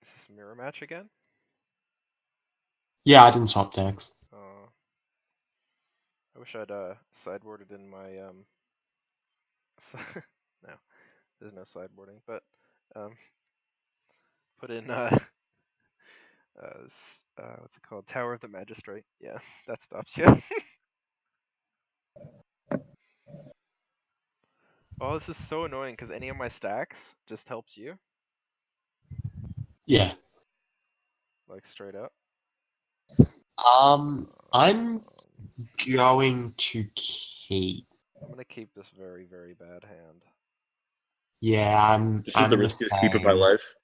Is this mirror match again? Yeah, I didn't swap decks. I wish I'd sideboarded in my no, there's no sideboarding, but put in what's it called? Tower of the Magistrate. Yeah, that stops you. Oh, this is so annoying because any of my stacks just helps you, Yeah. like straight up. I'm going to keep. I'm gonna keep this very, very bad hand. Yeah, I'm This is the the riskiest keep of my same. life.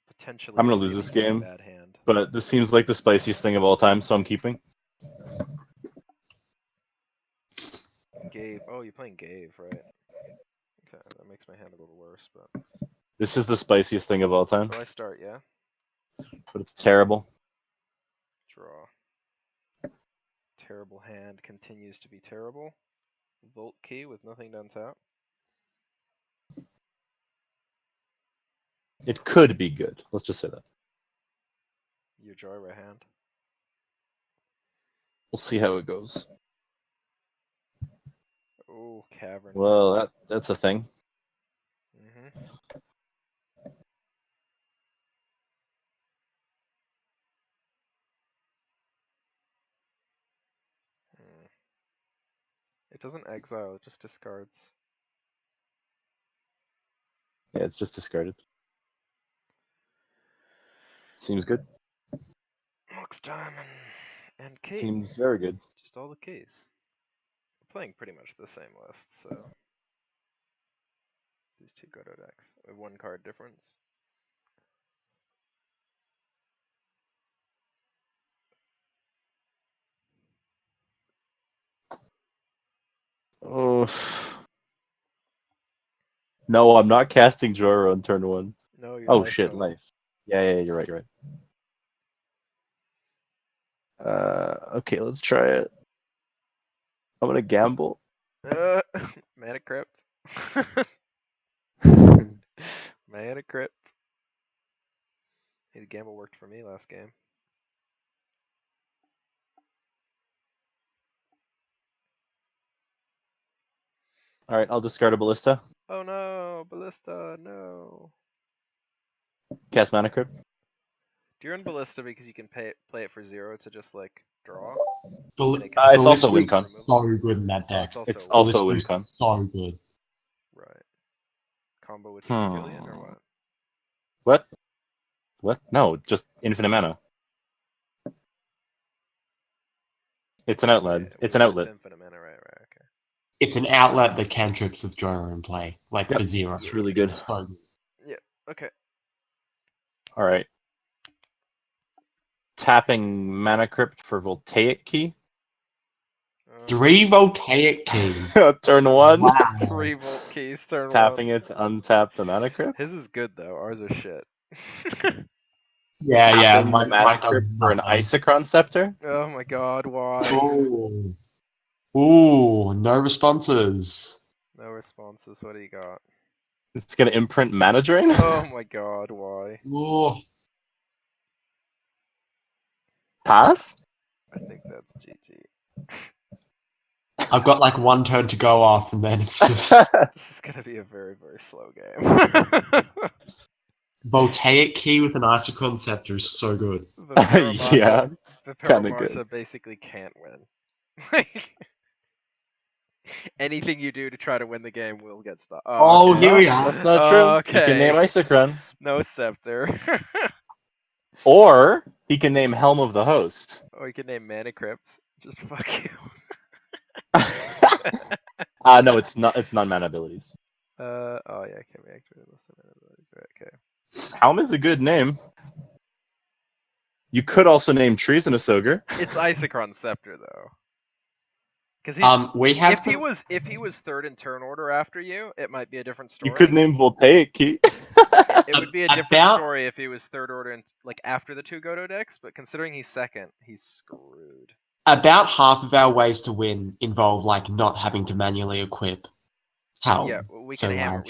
Potentially I'm gonna really, lose this really game. bad hand. But this seems like the spiciest thing of all time, so I'm keeping. Ghave. Oh, you're playing Ghave, right? Okay, that makes my hand a little worse, but. This is the spiciest thing of all time, So I start, yeah? but it's terrible. Draw. Terrible hand continues to be terrible. Volt key with nothing to untap. It could be good. Let's just say that. Your Jhoira hand. We'll see how it goes. Oh, Cavern. Well, that's a thing. It doesn't exile, it just discards. Yeah, it's just discarded. Seems good. Looks diamond and key. Seems very good. Just all the keys. We're playing pretty much the same list, so. These two Godo decks. We have 1 card difference. Oh. No, I'm not casting Jhoira on turn 1. No, you're Oh shit, total. life. Yeah, you're right, you're right. Okay, let's try it. I'm gonna gamble. Mana Crypt. Mana Crypt. Hey, the gamble worked for me last game. Alright, I'll discard a Ballista. Oh no, Ballista, no. Cast Mana Crypt. Do you run Ballista because you can play it for 0 to just like draw? It's also win con. So good in that deck. It's also win con. So good. Right. Combo with Skillion or what? What? What? No, just infinite mana. It's an outlet. Yeah, it's an outlet. Infinite mana, right, okay. It's an outlet that cantrips with Jhoira in play, like for 0. It's really good. So good. Yeah, okay. Alright. Tapping Mana Crypt for Voltaic Key. 3 Voltaic keys. Turn 1. Wow. 3 Volt keys, turn 1. Tapping it to untap the Mana Crypt. His is good though, ours are shit. Yeah. My Mana Crypt for an Isochron Scepter. Oh my god, why? Ooh, no responses. No responses, what do you got? It's gonna imprint Mana Drain. Oh my god, why? Ooh. Pass? I think that's GG. I've got like 1 turn to go off, and then it's just This is gonna be a very, very slow game. Voltaic key with an Isochron Scepter is so good. Yeah, the kinda good. Paramarsa basically can't win. Like, anything you do to try to win the game will get stopped. Oh, okay. here we are. That's not true. Okay. He can name Isochron. No Scepter. Or he can name Helm of the Host. Or you can name Mana Crypt. Just fuck you. No, it's not. It's non-mana abilities. Oh yeah, can we activate this mana abilities? Right, okay. Helm is a good name. You could also name Treasonous Ogre. It's Isochron Scepter though. Because we have if he was 3rd in turn order after you, it might be a different story. You could name Voltaic Key. It would be a different story if he was 3rd order and like after the 2 Godo decks, but considering he's 2nd, he's screwed. About half of our ways to win involve like not having to manually equip Helm. Yeah, we can hammer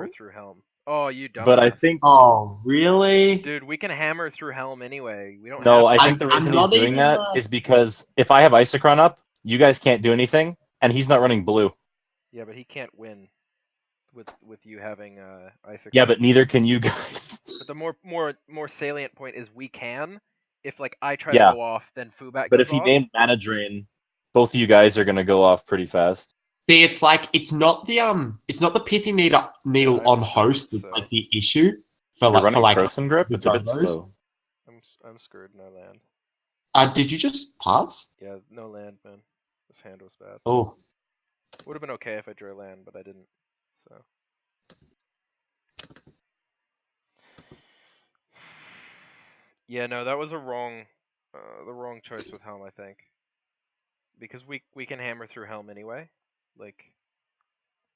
through Helm. Oh, you dumbass. But I think Oh, really? Dude, we can hammer through Helm anyway. We don't no. have I to think the I'm reason he's not doing even, that is because if I have Isochron up, you guys can't do anything, and he's not running blue. Yeah, but he can't win with you having Isochron. Yeah, but neither can you guys. But the more salient point is we can. If like I try Yeah. to go off, then Fubat But goes if he off. named Mana Drain, both of you guys are gonna go off pretty fast. See, it's like it's not the pithy needle I'm on screwed, host that's so like the issue for You're like running the Frozen Grip. It's a bit dodos. slow. I'm screwed. No land. Did you just pass? Yeah, no land, man. This hand was bad. Oh, Would have been okay if I drew land, but I didn't. So. Yeah, no, that was the wrong choice with Helm, I think. Because we can hammer through Helm anyway. Like,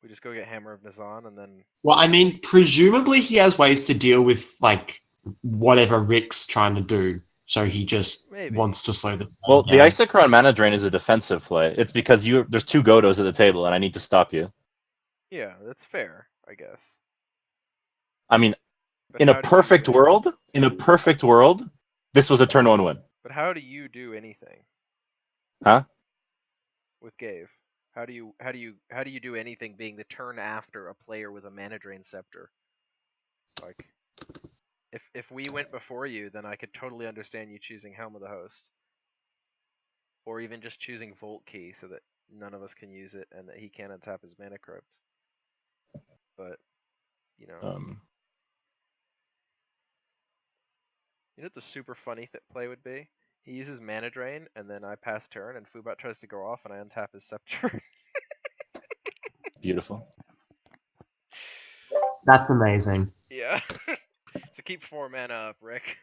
we just go get Hammer of Nazan and then. well, I mean, presumably he has ways to deal with like whatever Rick's trying to do, so he just Maybe. wants to slow the. Well, the down. Isochron Mana Drain is a defensive play. It's because there's 2 Godos at the table, and I need to stop you. Yeah, that's fair, I guess. I mean, But in how a do you perfect world, this was a turn 1 win. But how do you do anything? Huh? With Ghave? How do you do anything being the turn after a player with a Mana Drain Scepter? Like, if we went before you, then I could totally understand you choosing Helm of the Host. Or even just choosing Volt Key so that none of us can use it and that he can't untap his Mana Crypt. But, you know. You know what the super funny play would be? He uses Mana Drain, and then I pass turn, and Fubat tries to go off, and I untap his Scepter. Beautiful. That's amazing. Yeah. So keep 4 mana up, Rick.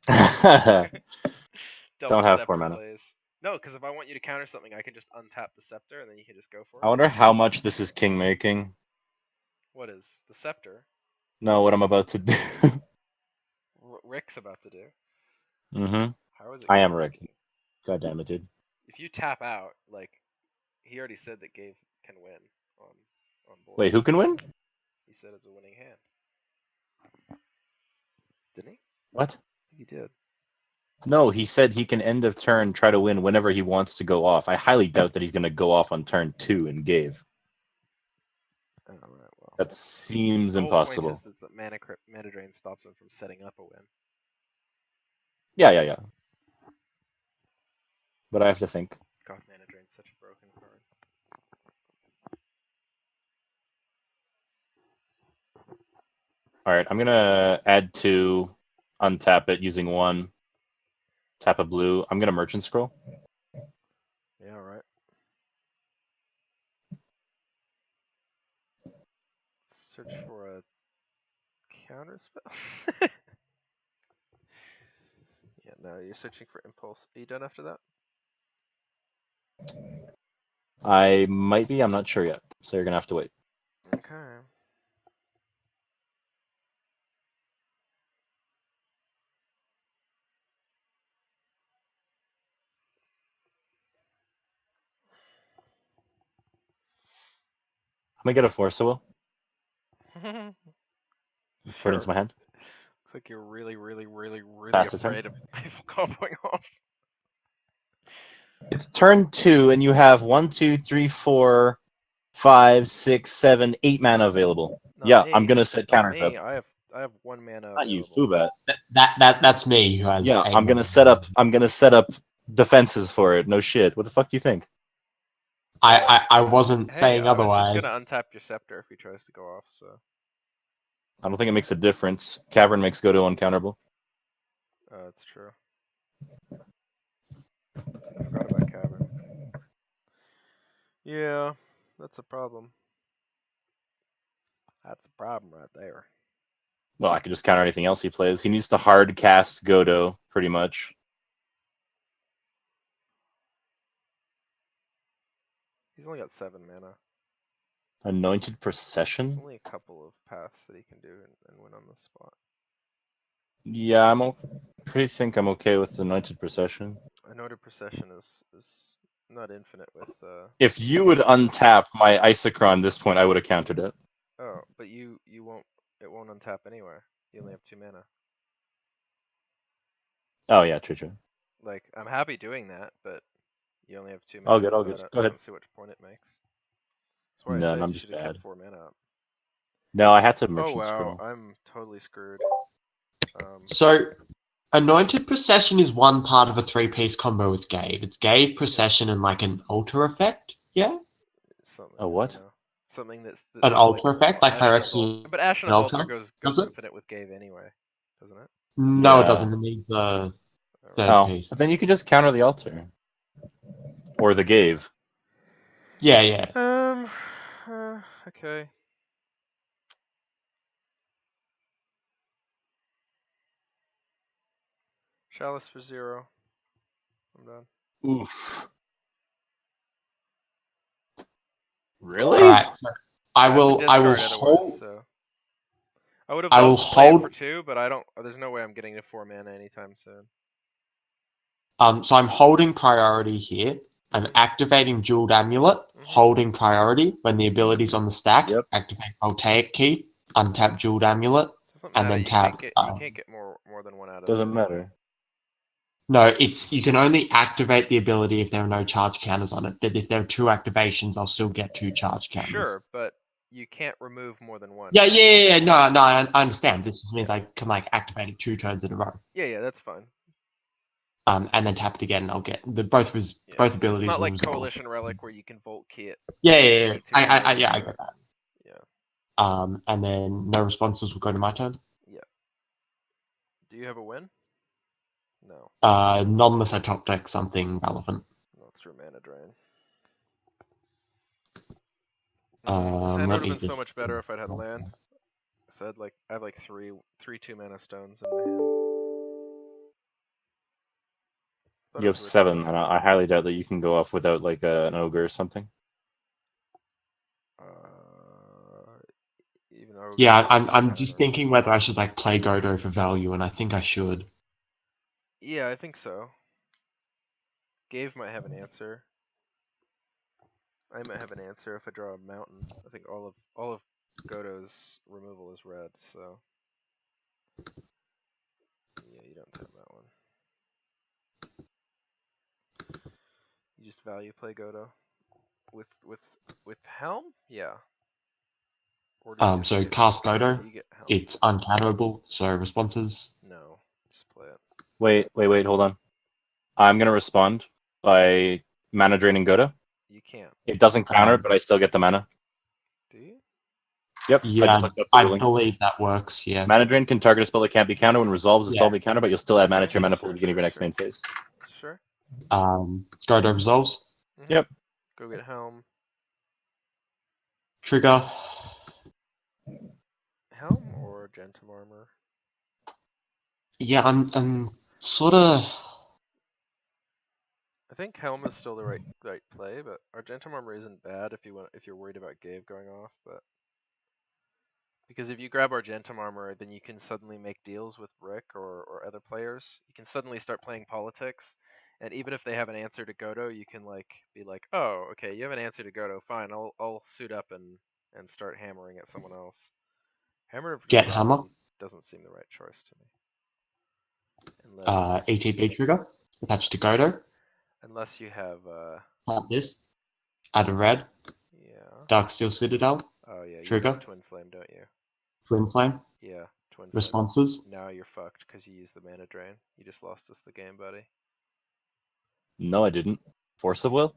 Don't Double have Scepter 4 mana. plays. No, because if I want you to counter something, I can just untap the Scepter, and then you can just go for it. I wonder how much this is king making. What is? The Scepter? No, what I'm about to do. Rick's about to do. Mm-hmm. How is it? I am king Rick. making? God damn it, dude. If you tap out, like, he already said that Ghave can win on board. Wait, who can win? He said it's a winning hand. Didn't he? What? I think he did. No, he said he can end of turn try to win whenever he wants to go off. I highly doubt that he's going to go off on turn 2 and Ghave. Oh, right, well. That seems The whole impossible. point is that Mana Drain stops him from setting up a win. Yeah. But I have to think. God, Mana Drain's such a broken card. Alright, I'm going to add 2, untap it using 1, tap a blue. I'm going to Merchant Scroll. Yeah, alright. Search for a counter spell. Yeah, no, you're searching for Impulse. Are you done after that? I might be, I'm not sure yet. So you're going to have to wait. Okay. I'm going to get a Force Will. Put it into my hand. Looks like you're really Pass the turn. afraid of people comboing off. It's turn 2, and you have 1, 2, 3, 4, 5, 6, 7, 8 mana available. Not Yeah, me. I'm gonna set Not counters me. up. I have 1 mana Not you, available. Fubat. That's me who has. Yeah, 8 I'm gonna mana. set up. I'm gonna set up defenses for it. No shit. What the fuck do you think? I wasn't Hey, saying I was just otherwise. gonna untap your Scepter if he tries to go off, so. I don't think it makes a difference. Cavern makes Godo uncounterable. That's true. I forgot about Cavern. Yeah, that's a problem. That's a problem right there. Well, I could just counter anything else he plays. He needs to hard cast Godo, pretty much. He's only got 7 mana. Anointed There's Procession? only a couple of paths that he can do and win on the spot. Yeah, pretty think I'm okay with Anointed Procession. Anointed Procession is not infinite with If you would untap my Isochron this point, I would have countered it. Oh, but you won't won't untap anyway. You only have 2 mana. Oh yeah, true. Like, I'm happy doing that, but you only have 2 mana, All good, all so good. I Go ahead. don't see what point it makes. That's why I None, said I'm you just should have kept bad. 4 mana up. No, I had to Oh merchant wow, scroll. I'm totally screwed. So, Anointed Procession is one part of a 3-piece combo with Ghave. It's Ghave, Procession, and like an altar effect. Yeah? Something. Oh, what? I don't know. Something that's An altar like effect, like Ashnod's altar. Phyrexian But Ashnod's altar. altar goes Does it? infinite with Ghave anyway, doesn't it? No, it Yeah. doesn't. It needs the third Alright. Oh, piece. but then you can just counter the altar. Or the Ghave. Yeah. Okay. Chalice for 0. I'm done. Oof. All Really? right. I have to will discard otherwise, hold. so. I would have I will loved to play it for hold. 2, but I don't. There's no way I'm getting to 4 mana anytime soon. So I'm holding priority here. I'm activating Jeweled Amulet, holding priority when the ability's on the stack. Yep. Activate Voltaic Key, untap Jeweled Amulet, Doesn't and matter. then You tap. can't get more than one out of it Doesn't anyway. matter. No, it's you can only activate the ability if there are no charge counters on it. But if there are 2 activations, I'll still get 2 charge counters. Sure, but you can't remove more than one. Yeah. No, I understand. This just means I can like activate it 2 turns in a row. Yeah, that's fine. And then tap it again, and I'll get both It's abilities. not will like resolve. Coalition Relic where you can Volt Key it. Yeah. I Yeah. get that. And then no responses will go to my turn. Yeah. Do you have a win? No. Not unless I top deck something relevant. No, through mana drain. Let This hand would have me been so just- much better if I'd had land. I said like I have like three 2-mana stones in my hand. Thought You it have was 7, ridiculous. and I highly doubt that you can go off without like an ogre or something. Even though Yeah, I'm just thinking whether I should like play Godo for value, and I think I should. Yeah, I think so. Ghave might have an answer. I might have an answer if I draw a mountain. I think all of Godo's removal is red, so yeah, you don't tap that one. You just value play Godo with Helm, yeah. Or do you just So get, cast Godo. or you get Helm? It's uncounterable, so responses. No, just play it. Wait, hold on. I'm gonna respond by mana draining Godo. You can't. It doesn't counter, but I still get the mana. Do you? Yep. I Yeah, just looked up the I ruling. believe that works. Yeah. Mana drain can target a spell that can't be countered. When resolves, the spell will be countered, but you'll still add mana to your mana pool at the beginning of your next main phase. Sure. Godo resolves. Yep. Go get Helm. Trigger. Helm or Gentum Armor? Yeah, I'm sort of. I think Helm is still the right play, but Argentum Armor isn't bad if you're worried about Ghave going off, but because if you grab Argentum Armor, then you can suddenly make deals with Rick or other players. You can suddenly start playing politics, and even if they have an answer to Godo, you can like be like, oh, okay, you have an answer to Godo, fine, I'll suit up and start hammering at someone else. Hammer of Get Design hammer. doesn't seem the right choice to me. Unless ATB trigger attached to Godo. Unless you have Like this. Add a red. yeah. Darksteel Citadel. Oh yeah, you Trigger. have Twin Flame, don't you? Twin Flame. Yeah, Twin Flame. Responses. Now you're fucked because you used the mana drain. You just lost us the game, buddy. No, I didn't. Force of Will?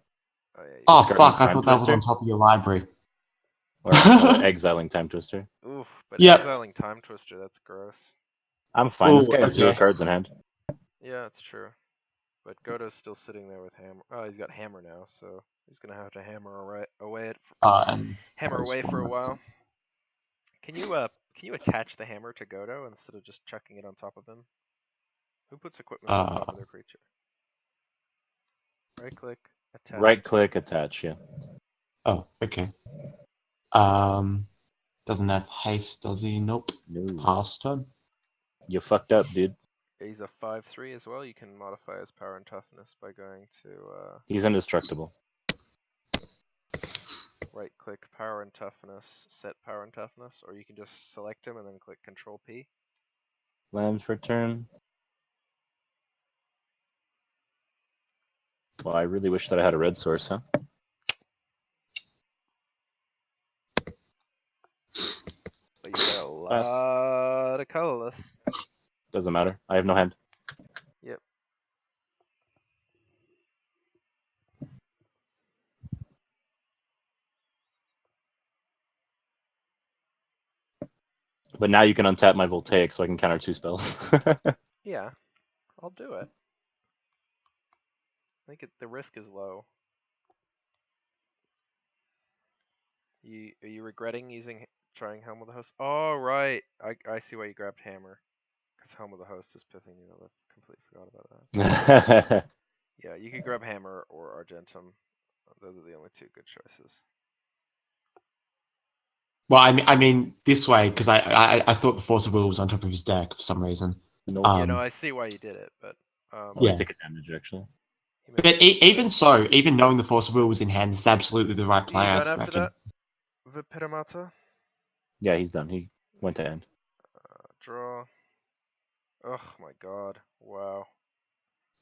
Oh yeah. Oh Discarding fuck! I Time thought that was Twister? on top of your library. Or exiling Time Twister? Oof, but Yep. exiling Time Twister, that's gross. I'm fine. This Ooh, guy has 0 okay. cards in hand. Yeah, it's true. But Godo's still sitting there with hammer. Oh, he's got hammer now, so he's gonna have to hammer away And hammer away for a while. Can you attach the hammer to Godo instead of just chucking it on top of him? Who puts equipment on top of their creature? Right click, attach. Right click, attach, yeah. Oh, okay. Doesn't have haste, does he? Nope. No. Pass turn. You fucked up, dude. He's a 5/3 as well. You can modify his power and toughness by going to. He's indestructible. right click power and toughness, set power and toughness, or you can just select him and then click Control P. Land for turn. Well, I really wish that I had a red source, huh? But you got a lot of colorless. Doesn't matter. I have no hand. Yep. But now you can untap my Voltaic so I can counter 2 spells. Yeah, I'll do it. I think the risk is low. Are you regretting trying Helm of the Host? Oh right, I see why you grabbed Hammer, because Helm of the Host is pithing you. I completely forgot about that. Yeah, you could grab Hammer or Argentum. Those are the only two good choices. Well, I mean this way because I thought the Force of Will was on top of his deck for some reason. Nope. Yeah, no, I see why you did it, but Yeah. I take a damage actually. But even so, even knowing the Force of Will was in hand, this is absolutely the right play. You I done after reckon. that? Vipitamata? Yeah, he's done. He went to end. Draw. Oh my god. Wow.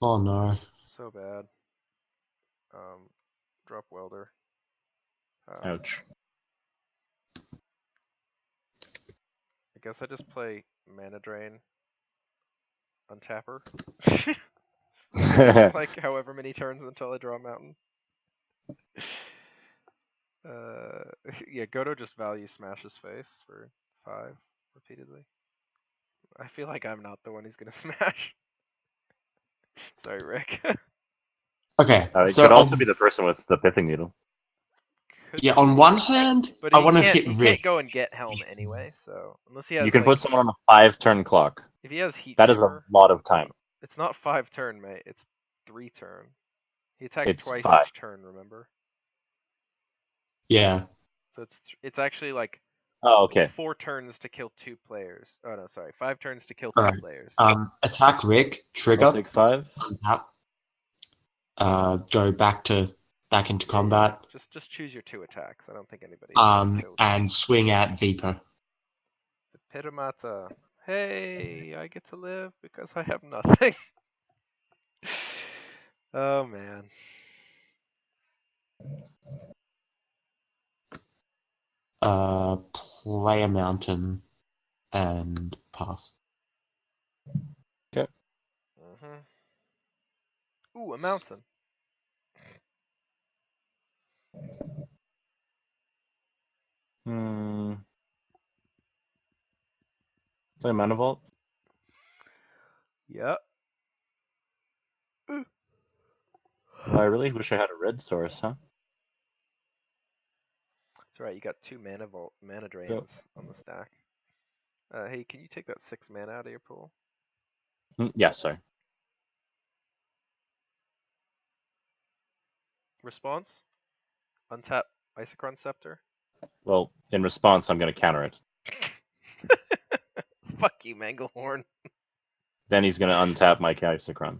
Oh no. So bad. Drop Welder. Pass. Ouch. I guess I just play Mana Drain. Untapper. It's like however many turns until I draw a mountain. Yeah, Godo just value smashes face for 5 repeatedly. I feel like I'm not the one he's gonna smash. Sorry, Rick. Okay. It So could also be the person with the pithing needle. yeah, on one hand, but I he want to can't. hit He Rick. can't go and get Helm anyway. So unless he has, You can like, put someone on a 5-turn clock. if he has Heat That is a Shimmer, lot of time. it's not 5 turn, mate. It's 3 turn. He attacks It's twice 5. each turn. Remember? Yeah. So it's actually like Oh, okay. 4 turns to kill 2 players. Oh no, sorry, 5 turns to kill 2 Alright. players. Attack Rick. Trigger. I'll take 5. Untap. Go back into combat. Just choose your 2 attacks. I don't think anybody's gonna kill And swing at Viper. the Pitamata. Hey, I get to live because I have nothing. Oh man. Play a mountain and pass. Okay. Ooh, a mountain. Play Mana Vault. Yep. Well, I really wish I had a red source, huh? That's right. You got 2 mana drains on the stack. Hey, can you take that 6 mana out of your pool? Yeah, sorry. Response? Untap Isochron Scepter? Well, in response, I'm going to counter it. Fuck you, Manglehorn. Then he's going to untap my Isochron.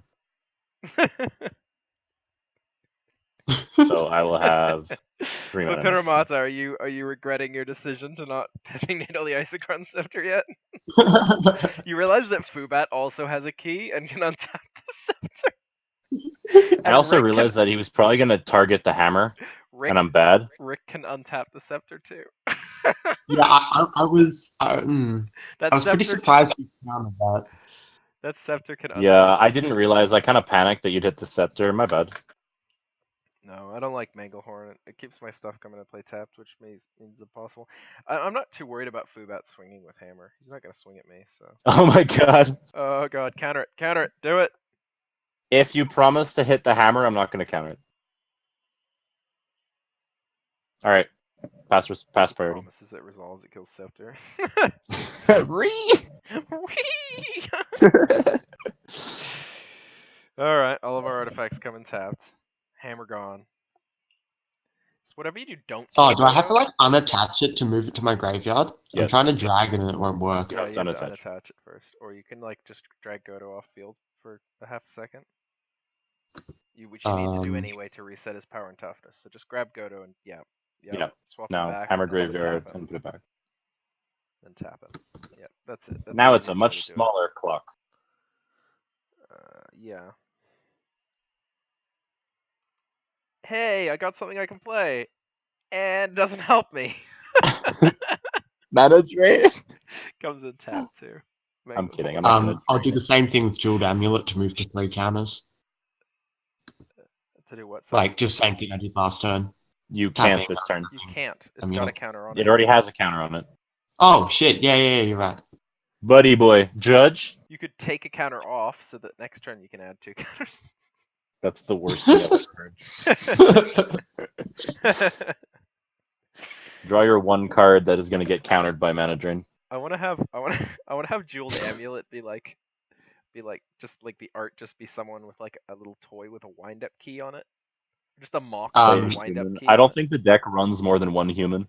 So I will have 3 mana. Pitamata, are you regretting your decision to not pithing needle the Isochron Scepter yet? You realize that Fubat also has a key and can untap the scepter? I also realized that he was probably going to target the hammer, and I'm bad. Rick can untap the scepter too. Yeah, I was pretty surprised you counted that. That scepter can untap. Yeah, I didn't realize. I kind of panicked that you'd hit the scepter. My bad. No, I don't like Manglehorn. It keeps my stuff coming to play tapped, which means impossible. I'm not too worried about Fubat swinging with hammer. He's not going to swing at me, so. Oh my god. Oh god, counter it, do it. If you promise to hit the hammer, I'm not going to counter it. All right, pass priority. Promises it resolves, it kills scepter. All right, all of our artifacts come in tapped. Hammer gone. So whatever you do, don't. Oh, do I have to like unattach it to move it to my graveyard? Yes. I'm trying to drag it and it won't work. Yeah, you have to unattach. unattach it first, or you can like just drag Godo off field for a half a second. Which you need to do anyway to reset his power and toughness. So just grab Godo and yeah, Yep. Yeah. Swap them Now back. hammer and then graveyard tap 'em. and put it back. Then tap him. Yep, that's it. That's Now the it's a easiest way much to do it. smaller clock. Yeah. Hey, I got something I can play, and it doesn't help me. Mana drain. Comes in tap too. I'm kidding. I'm not gonna I'll drain do it. the same thing with Jeweled Amulet to move to 3 counters. To do what? Sorry? Like, just same thing I did last turn. You Tapping. can't this turn. You can't. It's Amulet. got a counter on It it. already has a counter on it. Oh, shit. Yeah, you're right. Buddy boy, judge. You could take a counter off so that next turn you can add 2 counters. That's the worst thing I've ever heard. Draw your 1 card that is gonna get countered by mana drain. I want to have Jeweled Amulet be like just like the art just be someone with like a little toy with a wind up key on it. Just a mock Um, with a wind up key. I on don't it. think the deck runs more than 1 human.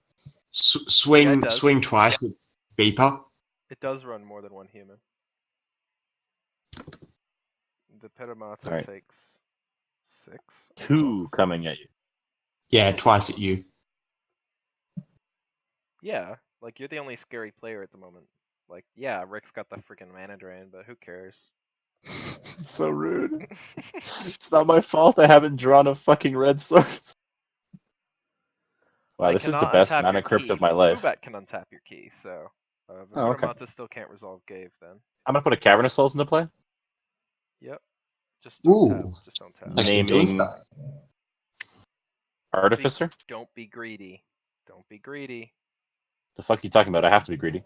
Swing Yeah, it does. swing twice with Beeper. It does run more than 1 human. The Pedamata Alright. takes 6. 2 exiles. coming at you. Yeah, twice at you. Yeah, like you're the only scary player at the moment. Like, yeah, Rick's got the freaking mana drain, but who cares? So rude. It's not my fault I haven't drawn a fucking red source. Wow, Well, this is the cannot best untap mana your crypt key, of my but life. Fubat can untap your key, so Oh, okay. Pedamata still can't resolve Ghave then. I'm gonna put a Cavernous Souls into play. Yep. Just don't tap. Ooh. Just don't tap. Actually doing Naming stuff. Artificer? Don't be greedy. Don't be greedy. The fuck are you talking about? I have to be greedy.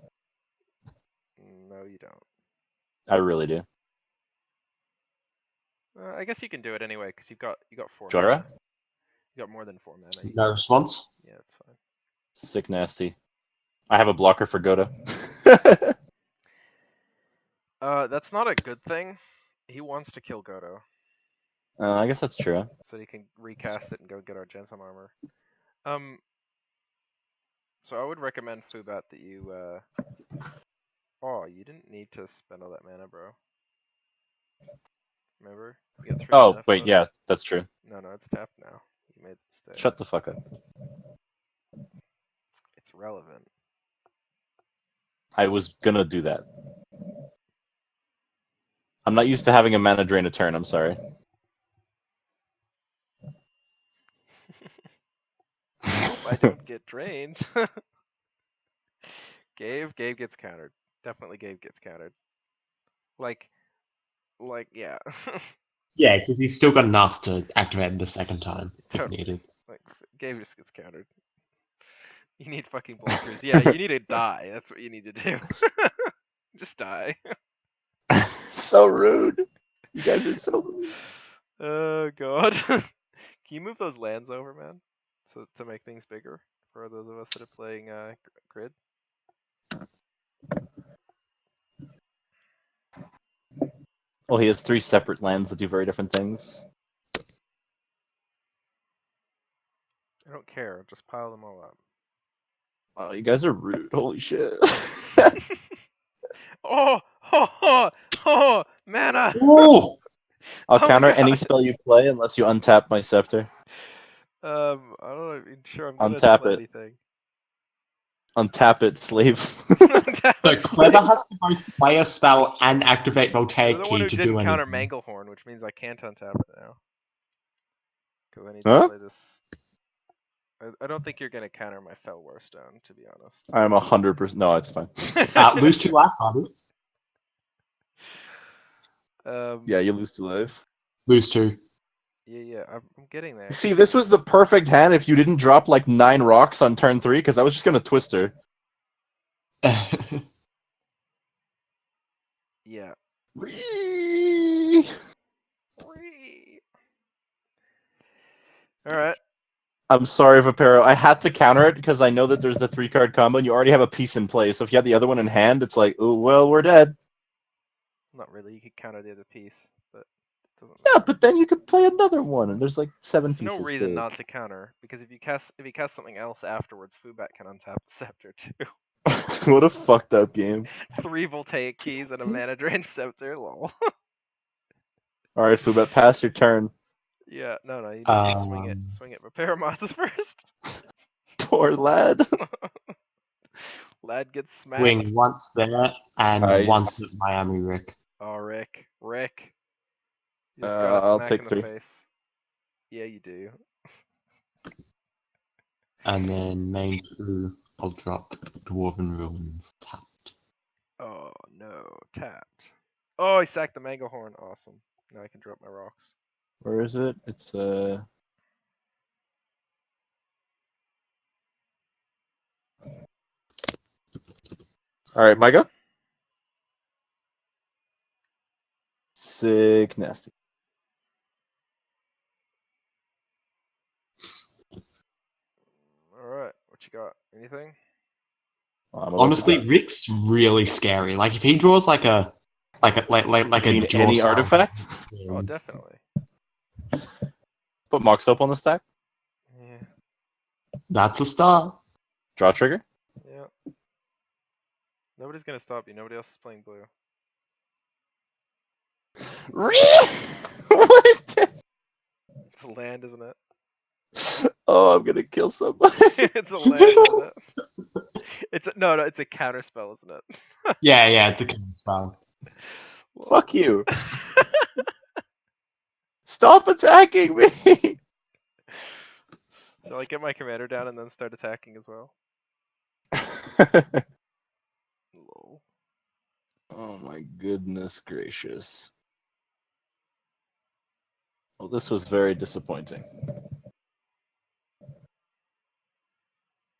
No, you don't. I really do. I guess you can do it anyway because you got 4 Jhoira? mana. You got more than 4 mana. You No can- response. Yeah, it's fine. Sick nasty. I have a blocker for Godo. That's not a good thing. He wants to kill Godo, I guess that's true. so he can recast it and go get our Gensum armor. So I would recommend Fubat that you. Oh, you didn't need to spend all that mana, bro. Remember? You got 3 Oh, mana wait, for it. yeah, that's true. No, it's tapped now. You made the mistake. Shut the fuck up. It's relevant. I was gonna do that. I'm not used to having a mana drain a turn, I'm sorry. I hope I don't get drained. Ghave gets countered. Definitely Ghave gets countered. Like, yeah. Yeah, because he's still got enough to activate the second time if Totally. needed. Like, Ghave just gets countered. You need fucking blockers. Yeah, you need to die. That's what you need to do. Just die. So rude. You guys are so rude. Oh god. Can you move those lands over, man? So to make things bigger for those of us that are playing grid. Well, he has 3 separate lands that do very different things. I don't care. Just pile them all up. Oh, you guys are rude. Holy shit. Oh, mana! Ooh! I'll Oh my counter any God. spell you play unless you untap my scepter. I don't know. I'm sure I'm gonna Untap play it. anything. Untap it, slave. So Clever has to both play a spell and activate You're Voltaic the one Key who to didn't do counter anything. Manglehorn, which means I can't untap it now. Because I need Huh? to play this. I don't think you're gonna counter my Fellwar Stone, to be honest. I'm 100%. No, it's fine. Lose 2 life, Harvey. Yeah, you lose 2 life. Lose 2. Yeah, I'm getting there. See, this was the perfect hand if you didn't drop like 9 rocks on turn 3, because I was just gonna twist her. Yeah. Whee! Alright. I'm sorry, Vapero. I had to counter it because I know that there's the 3-card combo and you already have a piece in play. So if you had the other one in hand, it's like, oh, well, we're dead. Not really. You could counter the other piece, but it doesn't Yeah, matter. but then you could play another one, and there's like 7 There's pieces. no reason big. not to counter, because if you cast something else afterwards, Fubat can untap the scepter too. What a fucked up game. 3 Voltaic keys and a mana drain scepter, lol. Alright, Fubat, pass your turn. Yeah, no, you need to swing it. Um, Swing it. Repair Mata first. Poor lad. Lad gets smacked. Swing once there and Nice. once at Miami Rick. Oh, Rick. You just got a I'll smack take in the 3. face. Yeah, you do. And then main 2, I'll drop Dwarven Ruins tapped. Oh, no. Tapped. Oh, he sacked the Mango Horn. Awesome. Now I can drop my rocks. Where is it? It's All right, my go. Sick nasty. Alright, what you got? Anything? I'm about to Honestly, die. Rick's really scary. Like if he draws like a You mean draw any style- artifact? Oh, definitely. Put Mox Up on the stack. Yeah. That's a start. Draw trigger. Yeah. Nobody's gonna stop you. Nobody else is playing blue. What is this? It's a land, isn't it? Oh, I'm gonna kill somebody. It's a land, isn't it? No, it's a counter spell, isn't it? Yeah, it's a spell. Fuck you. Stop attacking me. Shall I get my commander down and then start attacking as well? Lol. Oh my goodness gracious. Well, this was very disappointing.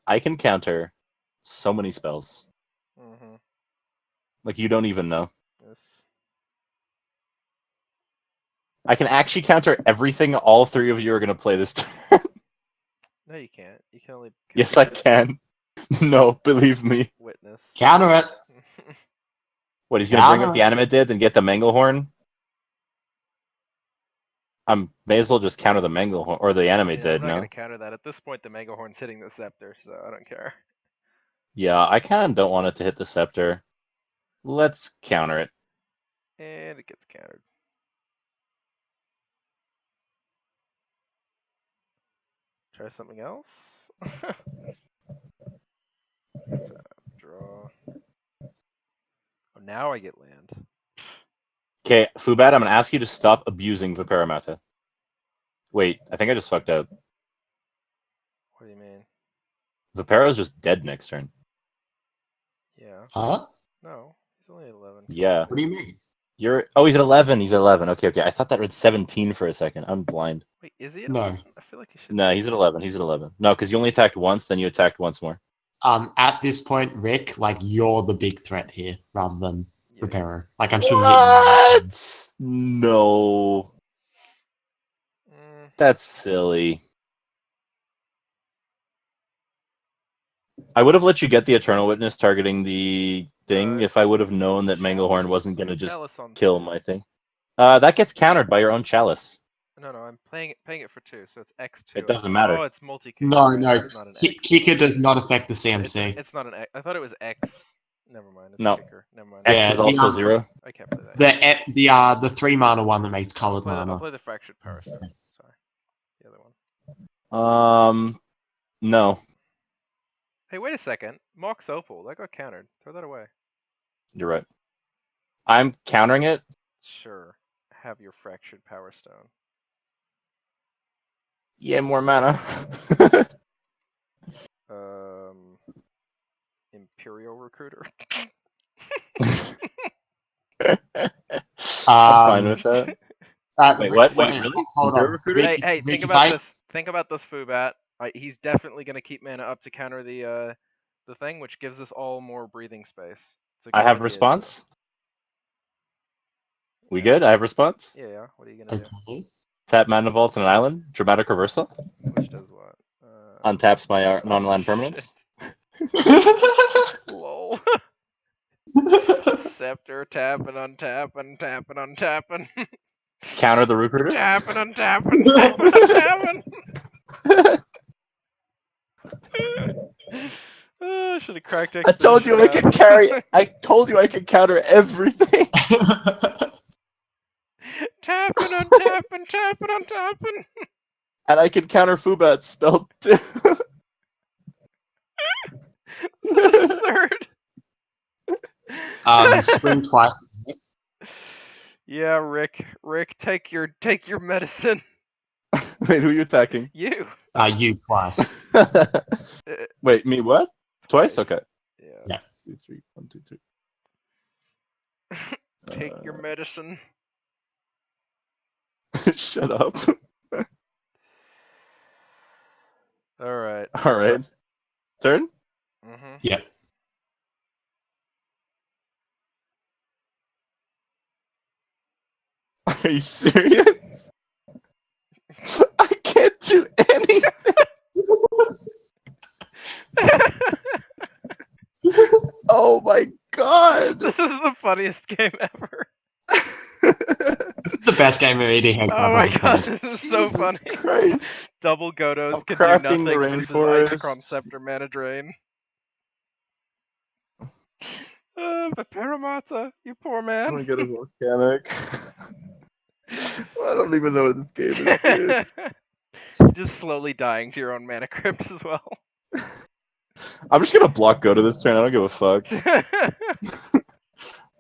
I can counter so many spells. Mm-hmm. Like you don't even know. Yes. I can actually counter everything all 3 of you are going to play this turn. No, you can't. You can only Yes, I can. No, believe me. witness. Counter it. What, he's going to bring up Counter the animate did and get the Manglehorn? May as well just counter the Manglehorn, or the animate I'm did, not no? gonna counter that. At this point, the Mango Horn's hitting the scepter, so I don't care. Yeah, I kind of don't want it to hit the scepter. Let's counter it. And it gets countered. Try something else. Draw. Oh, now I get land. Okay, Fubat, I'm going to ask you to stop abusing the Paramata. Wait, I think I just fucked up. What do you mean? Vipera's just dead next turn. Yeah. Huh? No, he's only at 11. Yeah. What do you mean? He's at 11. He's at 11. Okay. I thought that read 17 for a second. I'm blind. Wait, is he at No. 11? I feel like he should. No, he's at 11. He's at 11. No, because you only attacked once, then you attacked once more. At this point, Rick, like you're the big threat here rather than Yeah. Repairer. Like I'm sure. What? No. Mm, That's silly. I would have let you get the Eternal Witness targeting the thing if I would have known that Manglehorn wasn't going to just Chalice on kill 2. my thing. That gets countered by your own Chalice. No, I'm paying it for 2, so it's X2. It doesn't matter. Oh, it's multi-kicker. No, right? no. It's not an X. Kicker does not affect the CMC. It's not an X. I thought it was X. Never mind. It's No. kicker. Never mind. X Yeah, is also 0. I can't play that. The 3 mana one that makes I'll colored play, mana. I'll play the Fractured Power Stone. Sorry. The other one. No. Hey, wait a second. Mox Opal. That got countered. Throw that away. You're right. I'm countering it. Sure. Have your Fractured Power Stone. Yeah, more mana. Imperial Recruiter. I'm fine with that. Wait, what? Wait, really? Hold Imperial on. Recruiter? Hey, think about this. Think about this, Fubat. He's definitely gonna keep mana up to counter the thing, which gives us all more breathing space. It's a I good have idea, response. We Yeah. good? I have response. Yeah. What are you gonna do? Okay. Tap Mana Vault on an island. Dramatic Reversal. Which does what? Untaps my non-land permanents. Shit. Lol. Scepter, tap and untap and tap and untapping. Counter the Recruiter. Tap and untapping, tap and untapping. I should have cracked I told you I could carry. I told you I could counter everything. Tapping, untapping, tapping, untapping. And I can counter Fubat's spell too. This is absurd. Swing twice. Yeah, Rick. Rick, take your medicine. Wait, who are you attacking? You. You twice. Wait, me what? Twice? Okay. Yeah. 2, 3. 1, 2, 3. Take your medicine. Shut up. All right. All right. Turn? Mm-hmm. Yep. Are you serious? I can't do anything. Oh my god. This is the funniest game ever. This is the best game of ED has Oh ever my god, played. this is so Jesus funny. Christ. Double Godos I'm can do crafting the nothing versus rainforest. Isochron Scepter Mana Drain. Paramata, you poor I'm man. gonna get a volcanic. I don't even know what this game is, dude. Just slowly dying to your own mana crypt as well. I'm just gonna block Godo this turn. I don't give a fuck.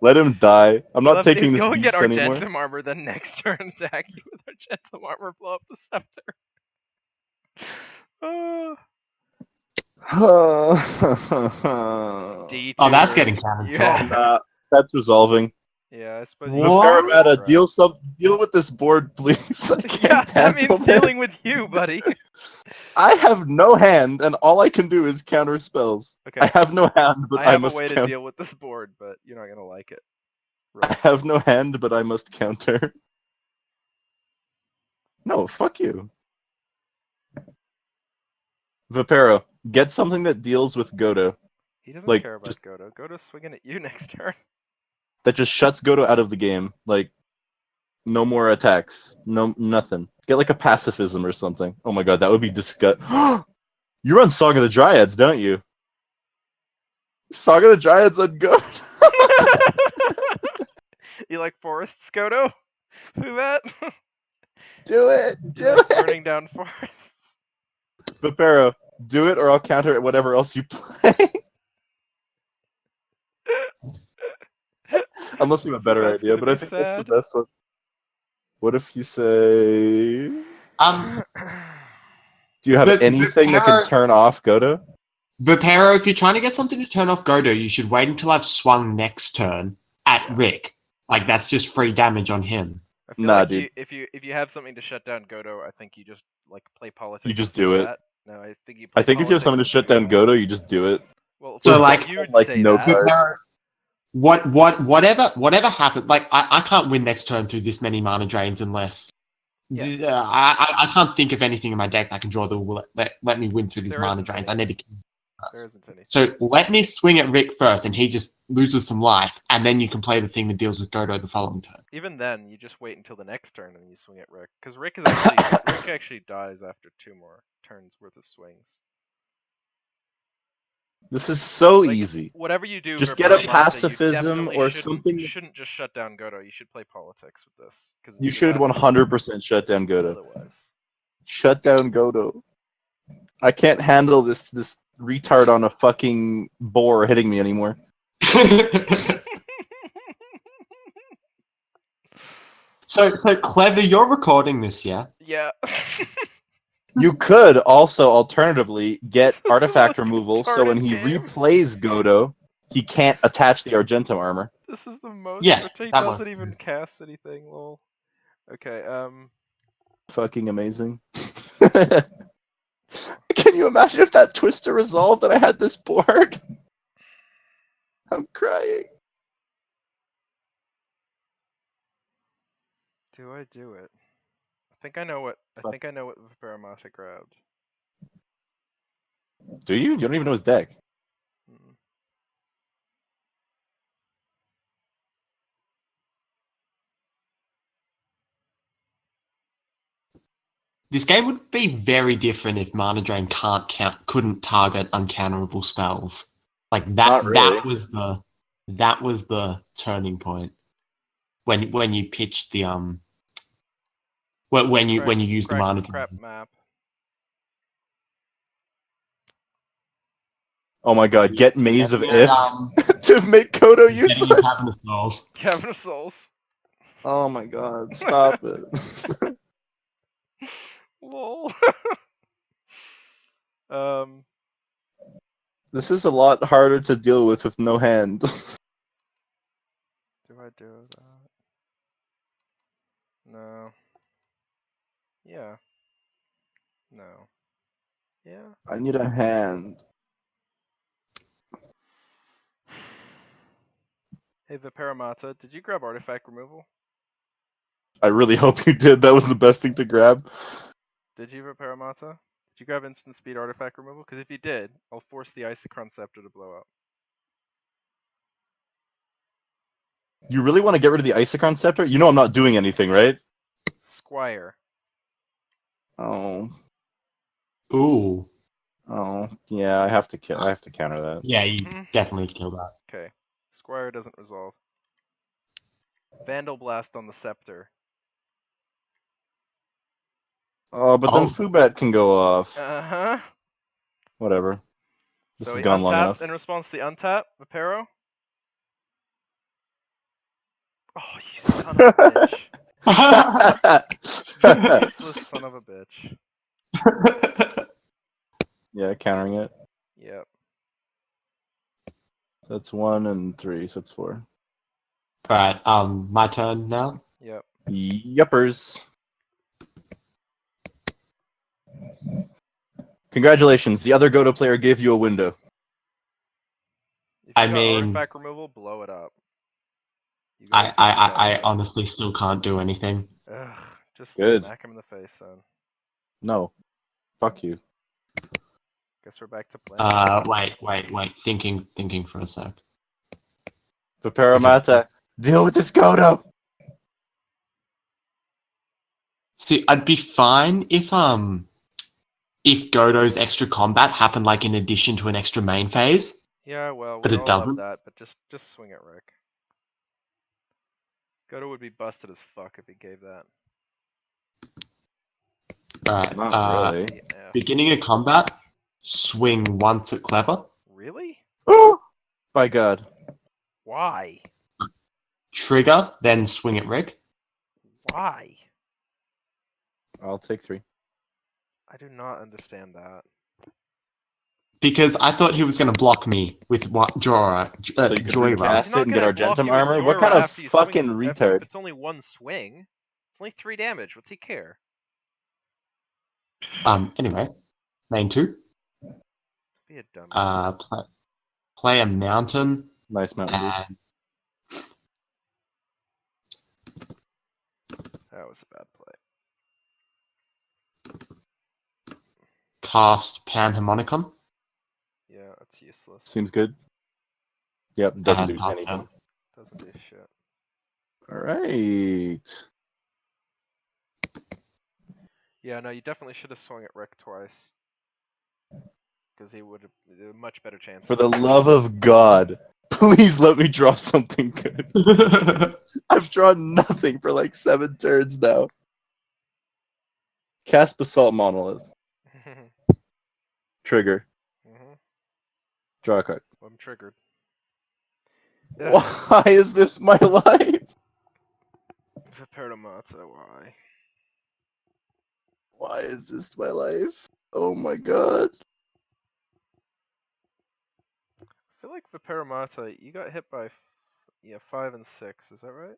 Let him die. I'm not Lefty, taking this go and get beats anymore. Argentum Armor, then next turn attack you with Argentum Armor, blow up the Scepter. D Oh, that's tier. getting counted. Yeah. Nah, that's resolving. Yeah, I suppose The you What? Paramata, deal with this board, please. I can't Yeah, that handle means dealing this. with you, buddy. I have no hand, and all I can do is counter spells. Okay. I have no hand, but I I have a must way to counter. deal with this board, but you're not gonna like it. I have no hand, but I must counter. No, fuck you. Vipero, get something that deals with Godo. He doesn't Like, care about just- Godo. Godo's swinging at you next turn. That just shuts Godo out of the game. Like, no more attacks. No, nothing. Get like a pacifism or something. Oh my god, that would be disgusting. You run Song of the Dryads, don't you? Song of the Dryads on Godo. You like forests, Godo? Do that? Do it! You Do like it! burning down forests? Vipero, do it or I'll counter whatever else you play. Unless you have a better That's idea, gonna but I be think sad. that's the best one. What if you say... Do you have anything that can turn off Godo? Vipero, if you're trying to get something to turn off Godo, you should wait until I've swung next turn at Rick. Like, that's just free damage on him. I feel Nah, like dude. if you have something to shut down Godo, I think you just like play politics. You just and do it. that. No, I think you play I think if you have something to politics shut and down Godo, you just do it. Well, So, first like- you'd like, say no that. card. Vipero, whatever happens, like, I can't win next turn through this many mana drains unless... Yeah. I can't think of anything in my deck that can draw the let me win through these There mana isn't drains. any. I need to. There isn't any. So let me swing at Rick first, and he just loses some life, and then you can play the thing that deals with Godo the following turn. Even then, you just wait until the next turn and you swing at Rick, because Rick is actually Rick actually dies after 2 more turns worth of swings. This is so Like, easy. Whatever you do, Just for get a Paramata, you pacifism definitely or shouldn't- something- You shouldn't just shut down Godo. You should play politics with this. Cause You it's should your last 100% shut down Godo. Otherwise, Shut down Godo. I can't handle this retard on a fucking boar hitting me anymore. So Clever, you're recording this, yeah? yeah. You could also alternatively This get is the artifact most removal, so when he retarded game. replays Godo, he can't attach the Argentum armor. This is the most. Yeah, He that doesn't one. even cast anything. Lol. Okay. Fucking amazing. Can you imagine if that Twister resolved and I had this board? I'm crying. Do I do it? I think I know what. I think I know what Paramata grabbed. Do you? You don't even know his deck. Mm. This game would be very different if Mana Drain couldn't target uncounterable spells. Like Not really. that was the turning point when you pitched the when you used the Mana Drain. Crap map. Oh my god, get Maze of Yeah, If to make Godo getting in useless. Cavernous Souls. Cavern of Souls. Oh my god, stop it. Lol. um. This is a lot harder to deal with no hand. Do I do that? No. Yeah. No. Yeah. I need a hand. Hey, Viparamata, did you grab artifact removal? I really hope you did. That was the best thing to grab. Did you, Viparamata? Did you grab instant speed artifact removal? Because if you did, I'll force the Isochron Scepter to blow up. You really want to get rid of the Isochron Scepter? You know I'm not doing anything, right? Squire. Oh. Ooh. Oh. Yeah, I have to kill. I have to counter that. Yeah, you Mhm. definitely kill that. Okay. Squire doesn't resolve. Vandal Blast on the Scepter. Oh, but then Oh. Fubat can go off. Uh-huh. Whatever. This So has he gone long untaps enough. in response to the untap, Vipero. Oh, you son of a bitch. Useless son of a bitch. Yeah, countering it. Yep. That's 1 and 3, so it's 4. Alright, my turn now. Yep. Yuppers. Congratulations, the other Godo player gave you a window. If you I got mean- artifact removal, blow it up. You gotta do your I best. honestly still can't do anything. Ugh, just Good. smack him in the face then. No. Fuck you. Guess we're back to playing. Wait. Thinking for a sec. Paparamata, deal with this Godo! See, I'd be fine if Godo's extra combat happened like in addition to an extra main phase. Yeah, well, But we it all doesn't. love that, but just swing it, Rick. Godo would be busted as fuck if he gave that. Alright, Not really. Yeah. beginning of combat, swing once at clever. Really? Oh! By God. Why? Trigger, then swing at Rick. Why? I'll take 3. I do not understand that. Because I thought he was going to block me with Jhoira. So you could Jhoira. recast He's not it and get gonna block Argentum you with armor? What Jhoira kind of after you fucking swing it. If retard? it's only one swing, it's only 3 damage. What's he care? Anyway, main 2. Be a dummy. Play a mountain Nice mountain boots. and That was a bad play. cast Panharmonicon. Yeah, that's useless. Seems good. Yep, doesn't do pass anything. turn. Doesn't do shit. Alright. Yeah, no, you definitely should have swung at Rick twice. Because he would have a much better chance. For the love of God, please let me draw something good. I've drawn nothing for like 7 turns now. Cast Basalt Monolith. Trigger. Draw a card. I'm triggered. Why is this my life? Viparamata, why? Why is this my life? Oh my God. I feel like Viparamata, you got hit by 5 and 6, is that right?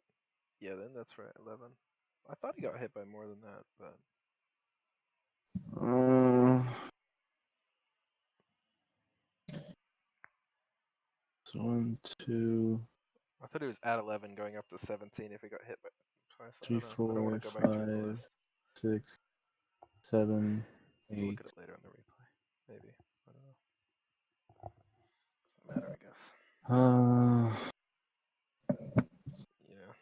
Yeah, then that's right, 11. I thought he got hit by more than that, but... 1, 2, I thought he was at 11 going up to 17 if he got hit by twice. 3, I don't want to 4, go back through the 5, list. 6, 7, We'll 8. look at it later on the replay. Maybe. I don't know. Doesn't matter, I guess. Yeah.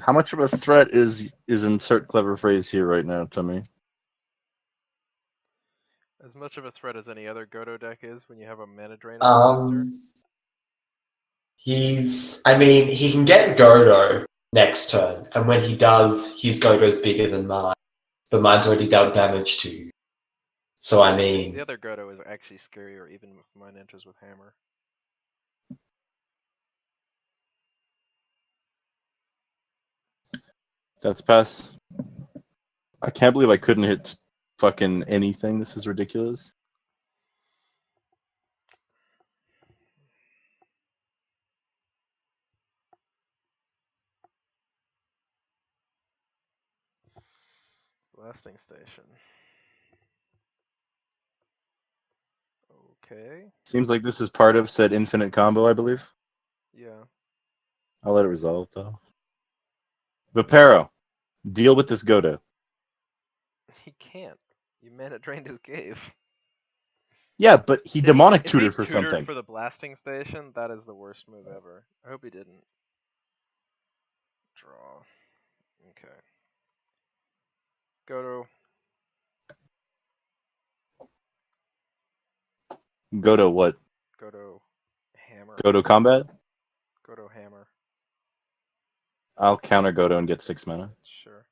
How much of a threat is insert clever phrase here right now, Tommy? As much of a threat as any other Godo deck is when you have a mana drain on the center. He can get Godo next turn, and when he does, his Godo's bigger than mine. But mine's already done damage to So I mean, The other Godo is actually scarier, even if mine enters with hammer. That's pass. I can't believe I couldn't hit fucking anything. This is ridiculous. Blasting station. Okay. Seems like this is part of said infinite combo, I believe. Yeah. I'll let it resolve, though. Vipero, deal with this Godo. He can't. You mana drained his Ghave. Yeah, but he demonic If he tutored for tutored something. for the blasting station, that is the worst move ever. I hope he didn't. Draw. Okay. Godo. Godo what? Godo hammer. Godo combat? Godo hammer. I'll counter Godo and get 6 mana. Sure.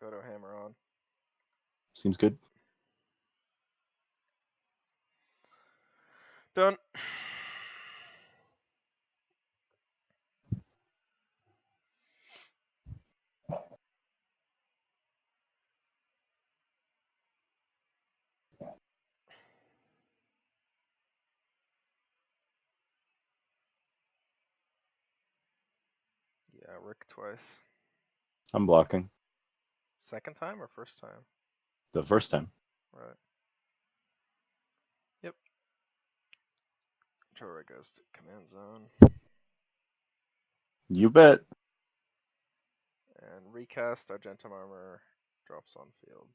Godo hammer on. Seems good. Done. Yeah, Rick twice. I'm blocking. Second time or first time? The first time. Right. Yep. Jhoira goes to command zone. You bet. And recast Argentum armor drops on field.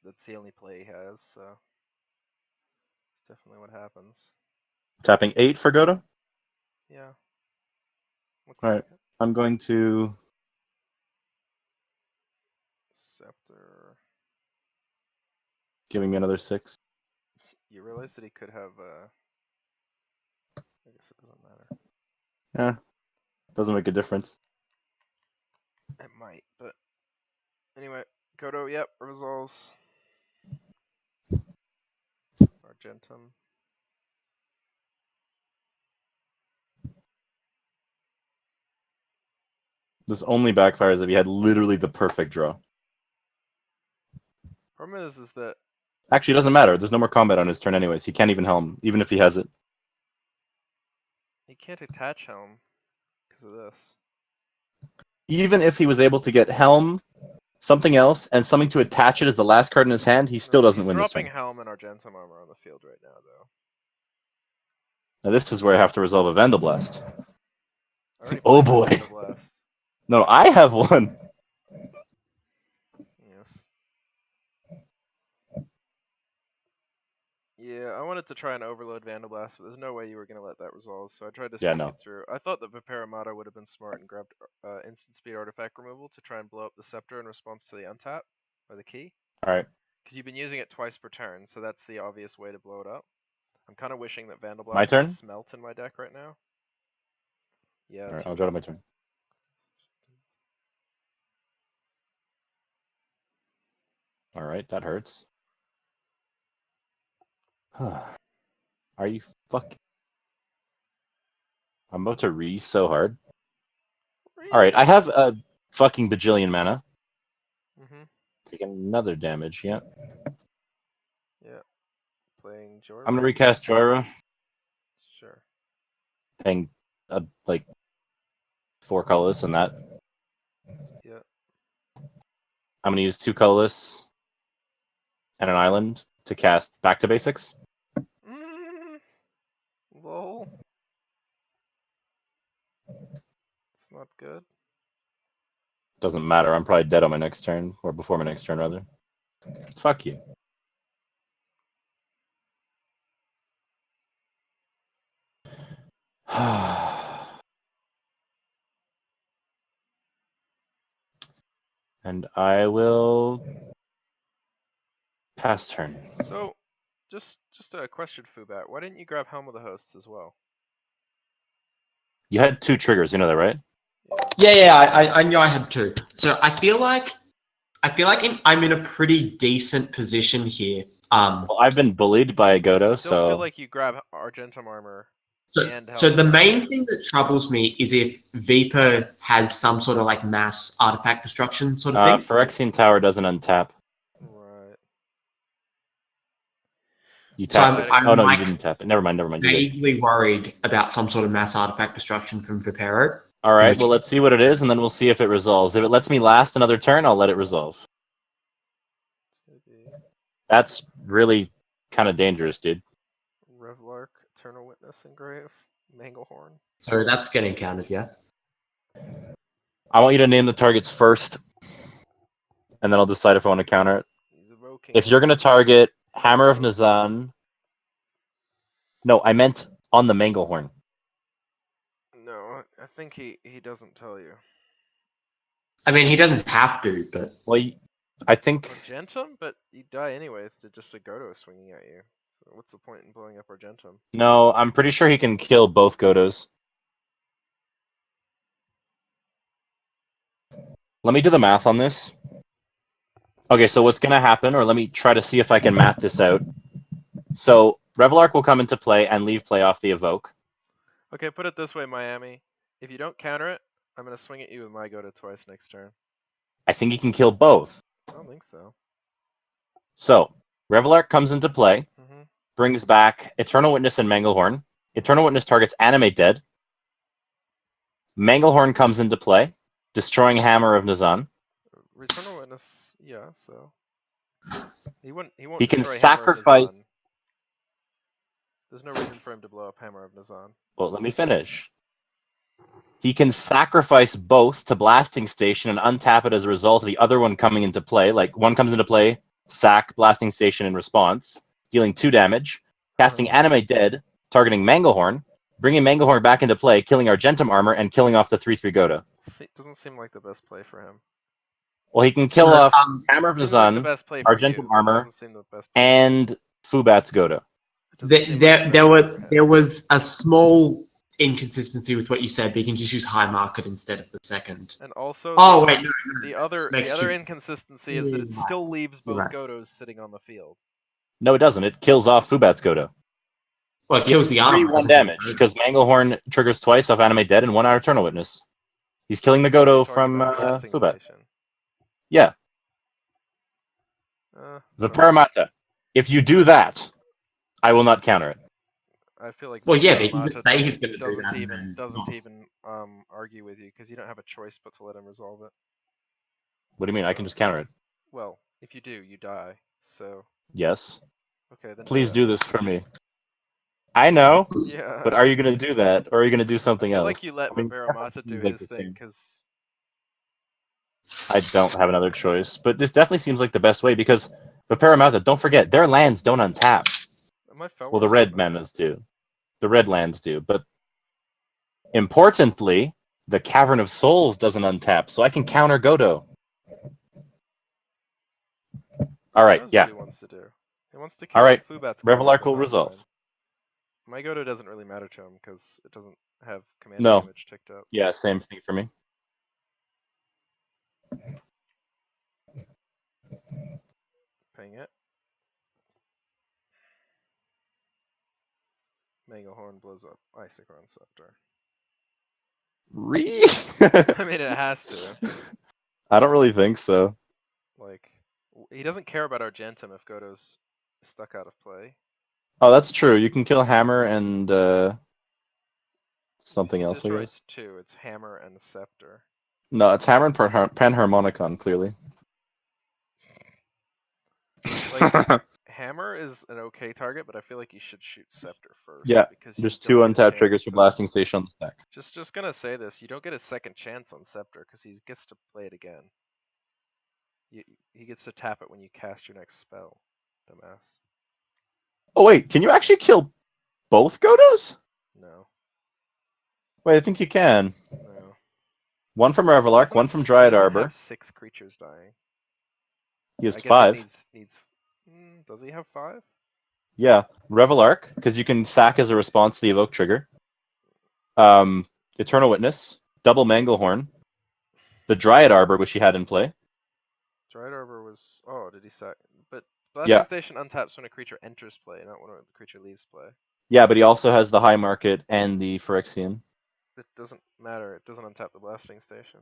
That's the only play he has, so it's definitely what happens. Tapping 8 for Godo? Yeah. Looks All like right. it. I'm going to... Scepter. Giving me another 6. You realize that he could have, I guess it doesn't matter. Yeah. Doesn't make a difference. It might, but anyway, Godo, yep, resolves. Argentum. This only backfires if he had literally the perfect draw. Problem is that Actually, it doesn't matter. There's no more combat on his turn anyways. He can't even helm, even if he has it. he can't attach Helm because of this. Even if he was able to get helm, something else, and something to attach it as the last card in his hand, he still doesn't He's win this dropping turn. Helm and Argentum armor on the field right now, though. Now this is where I have to resolve a Vandal Blast. I already Oh played boy. Vandal Blast. No, I have one. Yes. Yeah, I wanted to try and overload Vandal Blast, but there's no way you were going to let that resolve, so I tried to Yeah, sneak no. it through. I thought that Viperamata would have been smart and grabbed instant speed artifact removal to try and blow up the Scepter in response to the untap, or the key. Alright. Because you've been using it twice per turn, so that's the obvious way to blow it up. I'm kind of wishing that Vandal My Blast turn? has Smelt in my deck right now. Yeah, Alright, it's I'll your draw to turn. my turn. Alright, that hurts. Are you fucking... I'm about to re so hard. Alright, I have a fucking bajillion mana. Mm-hmm. Taking another damage, yeah. Yeah. Playing Jhoira. I'm gonna recast Jhoira. Sure. Paying, like, 4 colorless and that. Yeah. I'm gonna use 2 colorless and an island to cast Back to Basics. Lol. It's not good. Doesn't matter, I'm probably dead on my next turn, or before my next turn, rather. Fuck you. And I will pass turn. So, just a question, Fubat. Why didn't you grab Helm of the Hosts as well? You had 2 triggers, you know that, right? Yeah, I knew I had 2. So I feel like I'm in a pretty decent position here. Well, I've been bullied by Godo, Still feel so like you grab Argentum armor So, and so help the grab main it. thing that troubles me is if Viper has some sort of like mass artifact destruction sort of thing. Phyrexian Tower doesn't untap. Right. You So tapped it. I'm Oh no, you like didn't tap it. Never mind. You did. vaguely worried about some sort of mass artifact destruction from Vipero. All right. which- Well, let's see what it is, and then we'll see if it resolves. If it lets me last another turn, I'll let it resolve. That's really kind of dangerous, dude. Revlark, Eternal Witness, and Grave, Manglehorn. So that's getting counted, yeah. I want you to name the targets first, and then I'll decide if I want to counter it. He's evoking. If you're going to target Hammer of Nazan, no, I meant on the Manglehorn. No, I think he doesn't tell you. I mean, he doesn't have to, but Well, I think Argentum, but you die anyway to just a Godo swinging at you. So what's the point in blowing up Argentum? no. I'm pretty sure he can kill both Godos. Let me do the math on this. Okay, so what's going to happen, or let me try to see if I can math this out. So Revelark will come into play and leave play off the Evoke. Okay, put it this way, Miami. If you don't counter it, I'm gonna swing at you with my Godo twice next turn. I think he can kill both. I don't think so. So Revelark comes into play, Mm-hmm. brings back Eternal Witness and Manglehorn. Eternal Witness targets Animate Dead. Manglehorn comes into play, destroying Hammer of Nazan. Eternal Witness, yeah. So he won't. He can destroy sacrifice. Hammer of Nazan. There's no reason for him to blow up Hammer of Nazan. Well, let me finish. He can sacrifice both to Blasting Station and untap it as a result of the other one coming into play. Like, one comes into play, sack Blasting Station in response, dealing 2 damage, casting Animate Dead, targeting Manglehorn, bringing Manglehorn back into play, killing Argentum Armor, and killing off the 3/3 Godo. Doesn't seem like the best play for him. Well, he can kill off Hammer of Seems like the Nazan, best play for Argentum you, Armor, doesn't seem the best play. and Fubat's Godo. there was a small inconsistency with what you said, but you can just use high market instead of the second. And also, the other inconsistency is that it still leaves both Godos sitting on the field. No, it doesn't. It kills off Fubat's Godo. Well, it kills the armor. 3/1 damage, because Manglehorn triggers twice off Animate Dead and 1 out of Eternal Witness. He's killing the Godo from Fubat. Yeah. The Paramata. If you do that, I will not counter it. I feel like well, yeah, but you just say he's going to do doesn't that. even argue with you because you don't have a choice but to let him resolve it. What do you mean? I can just counter it. Well, if you do, you die. So. Yes. Okay, then. Please do this for me. I know. Yeah. But are you going to do that, or are you going to do something else? Like you let Paramata do his thing because. I don't have another choice, but this definitely seems like the best way because the Paramata, don't forget, their lands don't untap. Well, the red manas do. The red lands do, but importantly, the Cavern of Souls doesn't untap, so I can counter Godo. All right, yeah. What he wants to do. He wants to kill All right, Fubat's Revelark will resolve. My Godo doesn't really matter to him because it doesn't have command No. damage ticked up. Yeah, same thing for me. Paying it. Manglehorn blows up Isochron Scepter. I mean, it has to. I don't really think so. Like, he doesn't care about Argentum if Godo's stuck out of play. Oh, that's true. You can kill Hammer and something else. Destroy it's 2. It's Hammer and Scepter. No, it's Hammer and Panharmonicon, clearly. Like, Hammer is an okay target, but I feel like you should shoot Scepter first. Yeah, because there's 2 untapped triggers for Blasting Station on the stack. Just gonna say this: you don't get a second chance on Scepter because he gets to play it again. He gets to tap it when you cast your next spell, dumbass. Oh wait, can you actually kill both Godos? No. Wait, I think you can. No. One from Revelark, one from Dryad Arbor. Have 6 creatures dying. He has 5. Needs. Does he have 5? Yeah, Revelark, because you can sack as a response to the evoke trigger. Eternal Witness, double Manglehorn, the Dryad Arbor, which he had in play. Dryad Arbor was. Oh, did he sack? But Blasting Yeah. Station untaps when a creature enters play, not when a creature leaves play. Yeah, but he also has the High Market and the Phyrexian. It doesn't matter. It doesn't untap the Blasting Station.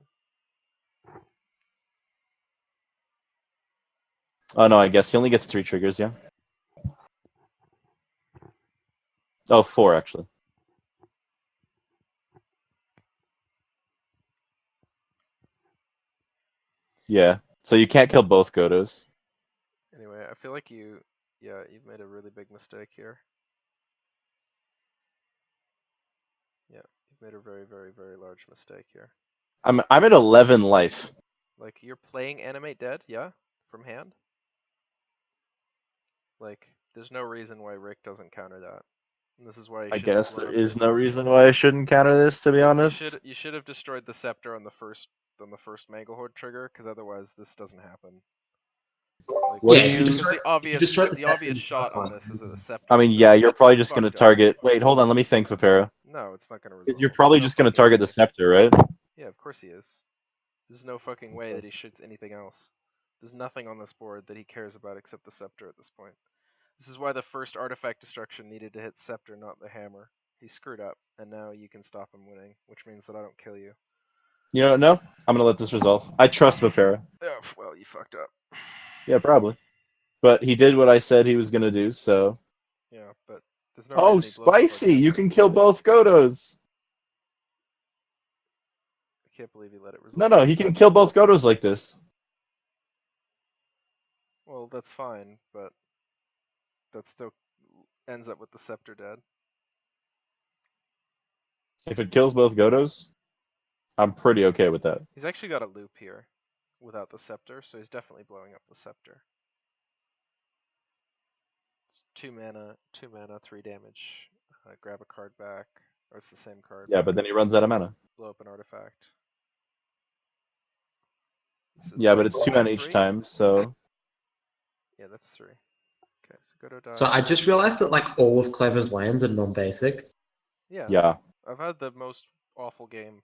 Oh no, I guess he only gets 3 triggers, yeah. Oh, 4 actually. Yeah. So you can't kill both Godos. Anyway, I feel like you've made a really big mistake here. Yeah, you've made a very, very, very large mistake here. I'm at 11 life. Like, you're playing Animate Dead, yeah? From hand? Like, there's no reason why Rick doesn't counter that. And this is why I guess there is no reason why I Like, shouldn't counter this, to be honest. You should have destroyed the Scepter on the first Manglehorde trigger, because otherwise this doesn't happen. Like, What Yeah, do if you you... destroy, the destroy the obvious second shot on one. this is that the Scepter. I mean, is yeah, so you're probably just going to fucked up. target... Wait, hold on, let me think, Vipera. No, it's not gonna resolve. You're probably No just going to fucking target way. the Scepter, right? Yeah, of course he is. There's no fucking way that he shoots anything else. There's nothing on this board that he cares about except the Scepter at this point. This is why the first artifact destruction needed to hit Scepter, not the hammer. He screwed up, and now you can stop him winning, which means that I don't kill you. You know, no, I'm going to let this resolve. I trust Vipera. Oh, well, you fucked up. Yeah, probably. But he did what I said he was going to do, so... Yeah, but there's no Oh, reason he blows up like spicy! that. You can kill both Godos! I can't believe he let it resolve. No, he can kill both Godos like this. Well, that's fine, but that still ends up with the Scepter dead. If it kills both Godos, I'm pretty okay with that. He's actually got a loop here without the Scepter, so he's definitely blowing up the Scepter. It's 2 mana, 3 damage. Grab a card back, or it's the same card. Yeah, but then he runs out of mana. Blow up an artifact. Yeah, but it's 2 mana each 3? time, so... Yeah, that's 3. Okay, so Godo dies. So I just realized that like all of Clever's lands are non-basic. Yeah. I've had the most awful game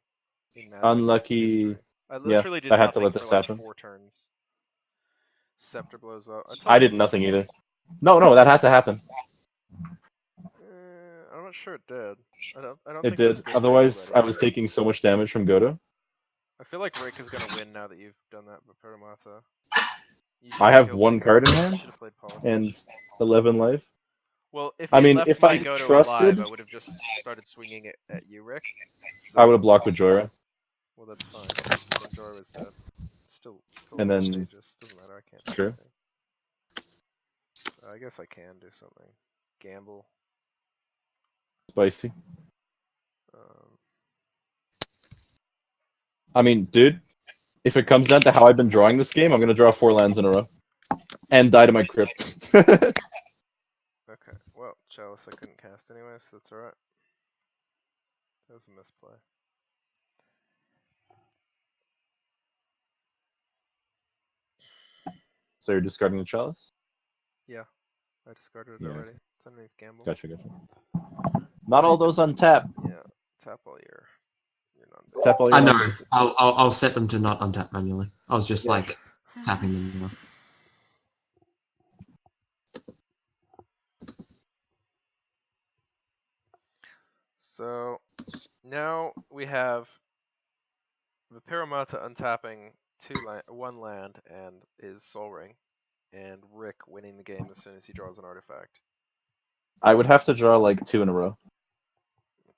in Magic Unlucky. history. I literally did I had to nothing let for this like happen. 4 turns. Scepter blows up. I did nothing either. No, that had to happen. I'm not sure it did. I don't It think did. was good for Otherwise, anybody. I was taking so much damage from Godo. I feel like Rick is gonna win now that you've done that with Paramata. I have 1 card in hand You should have played Politics. and 11 life. Well, if I you mean, left if my I Godo trusted- alive, I would have just started swinging it at you, Rick. I would have blocked with Jhoira. Well, that's fine. Then Jhoira was dead. Still And then- advantageous. Doesn't matter. I can't do Sure. anything. I guess I can do something. Gamble. Spicy. Um, I mean, dude, if it comes down to how I've been drawing this game, I'm going to draw 4 lands in a row. And die to my crypt. okay. Well, Chalice I couldn't cast anyway, so that's alright. That was a misplay. So you're discarding the Chalice? Yeah. I discarded it Yeah. already. It's underneath Gamble. Gotcha. Not all those untap. Yeah. Tap all your non-basic. Tap all your I know. non-basic. I'll set them to not untap manually. I was just Yeah. like tapping them. You know. So now we have the Paramata untapping 1 land and his Soul Ring, and Rick winning the game as soon as he draws an artifact. I would have to draw like 2 in a row.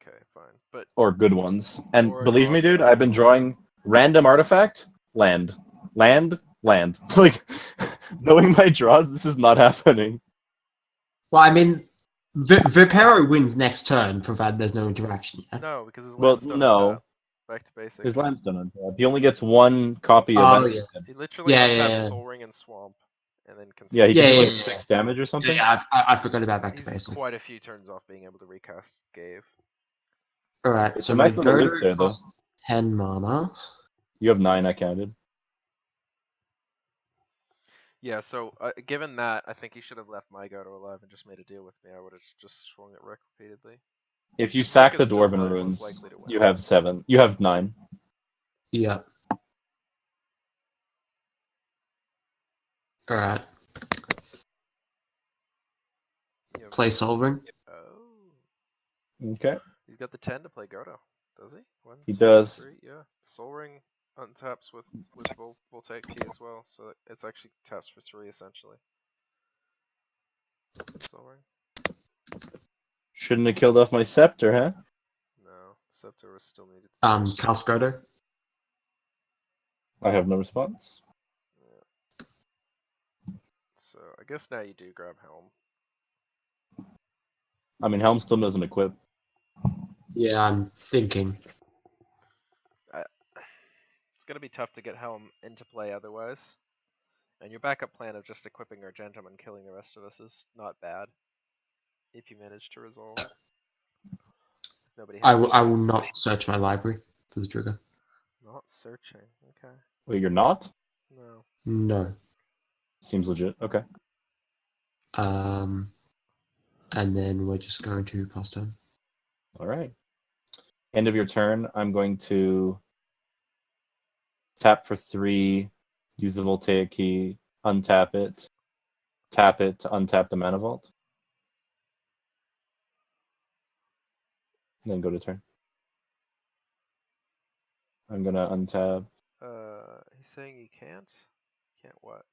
Okay, fine. But Or good ones. And Or a believe me, draw dude, spell. I've been drawing random artifact, land. Land. Like, knowing my draws, this is not happening. Well, I mean, Vipero wins next turn, provided there's no interaction. Yeah? no, because his Well, lands don't no. untap. Back to basics. His lands don't untap. He only gets 1 copy of Oh, it. yeah. He literally Yeah, untaps yeah. Soul Ring and Swamp, and then can. Yeah, he Yeah, can do yeah, like yeah. 6 damage or something. Yeah, I forgot about back to He's basics. quite a few turns off being able to recast Ghave. Alright, It's so a my nice little loop Godo there, though. costs 10 mana. You have 9, I counted. Yeah, so given that, I think he should have left my Godo alive and just made a deal with me. I would have just swung at Rick repeatedly. If you sack the is still Dwarven most runes, likely to win. you have 7. You have 9. Yeah. Alright. You have- Play Solving. Oh. Okay. He's got the 10 to play Godo, does he? One, He two, does. 3, yeah. Soul Ring untaps with Voltaic Key as well, so it's actually taps for 3 essentially. Soul Ring. Shouldn't have killed off my scepter, huh? No, Scepter was still needed. Cast Godo. I have no response. Yeah. So I guess now you do grab Helm. I mean, Helm still doesn't equip. Yeah, I'm thinking. It's gonna be tough to get Helm into play otherwise. And your backup plan of just equipping Argentum and killing the rest of us is not bad. If you manage to resolve. Nobody has I will not search my library for the trigger. Not searching, okay. Wait, you're not? No. No. Seems legit. Okay. And then we're just going to pass turn. All right. End of your turn. I'm going to tap for 3, use the Voltaic Key, untap it, tap it to untap the Mana Vault, and then go to turn. I'm gonna untap. He's saying you can't? Can't what?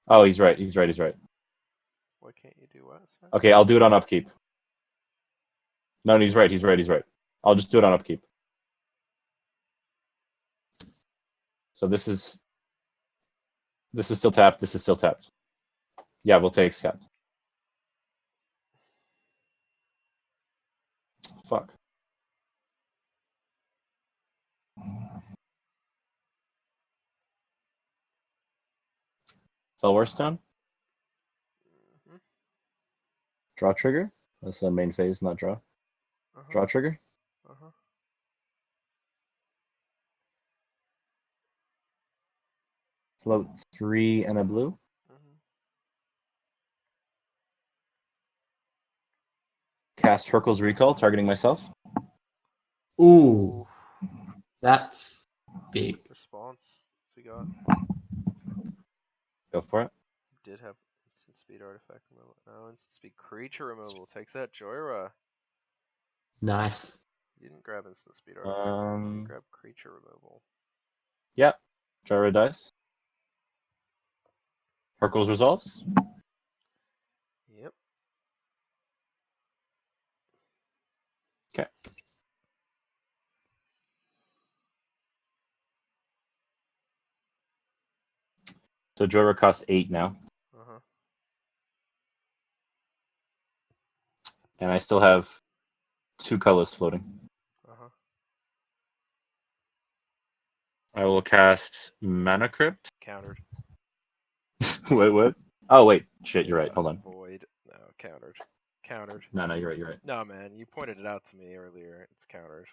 Oh, he's right. He's right. He's right. Why can't you do what? Sorry? Okay, I'll do it on upkeep. No, he's right. He's right. He's right. I'll just do it on upkeep. So this is still tapped. This is still tapped. Yeah, Voltaic's tapped. Fuck. Fellwarstone. Mm-hmm. Draw trigger. That's the main phase, not draw. Draw trigger. Uh-huh. Float 3 and a blue. Mm-hmm. Cast Hurkyl's Recall, targeting myself. Ooh, that's big. Response. What's he got? Go for it. Did have instant speed artifact removal. No, instant speed creature removal. Takes that Jhoira. Nice. You didn't grab instant speed artifact removal. You grabbed creature removal. Yeah. Jhoira dice. Hurkyl's resolves. Yep. Okay. So Jhoira costs 8 now. Uh-huh. And I still have 2 colors floating. Uh-huh. I will cast Mana Crypt. Countered. Wait, what? Oh, wait. Shit, you're right. Hold on. Void. No, countered. Countered. No, you're right. You're right. No, man, you pointed it out to me earlier. It's countered.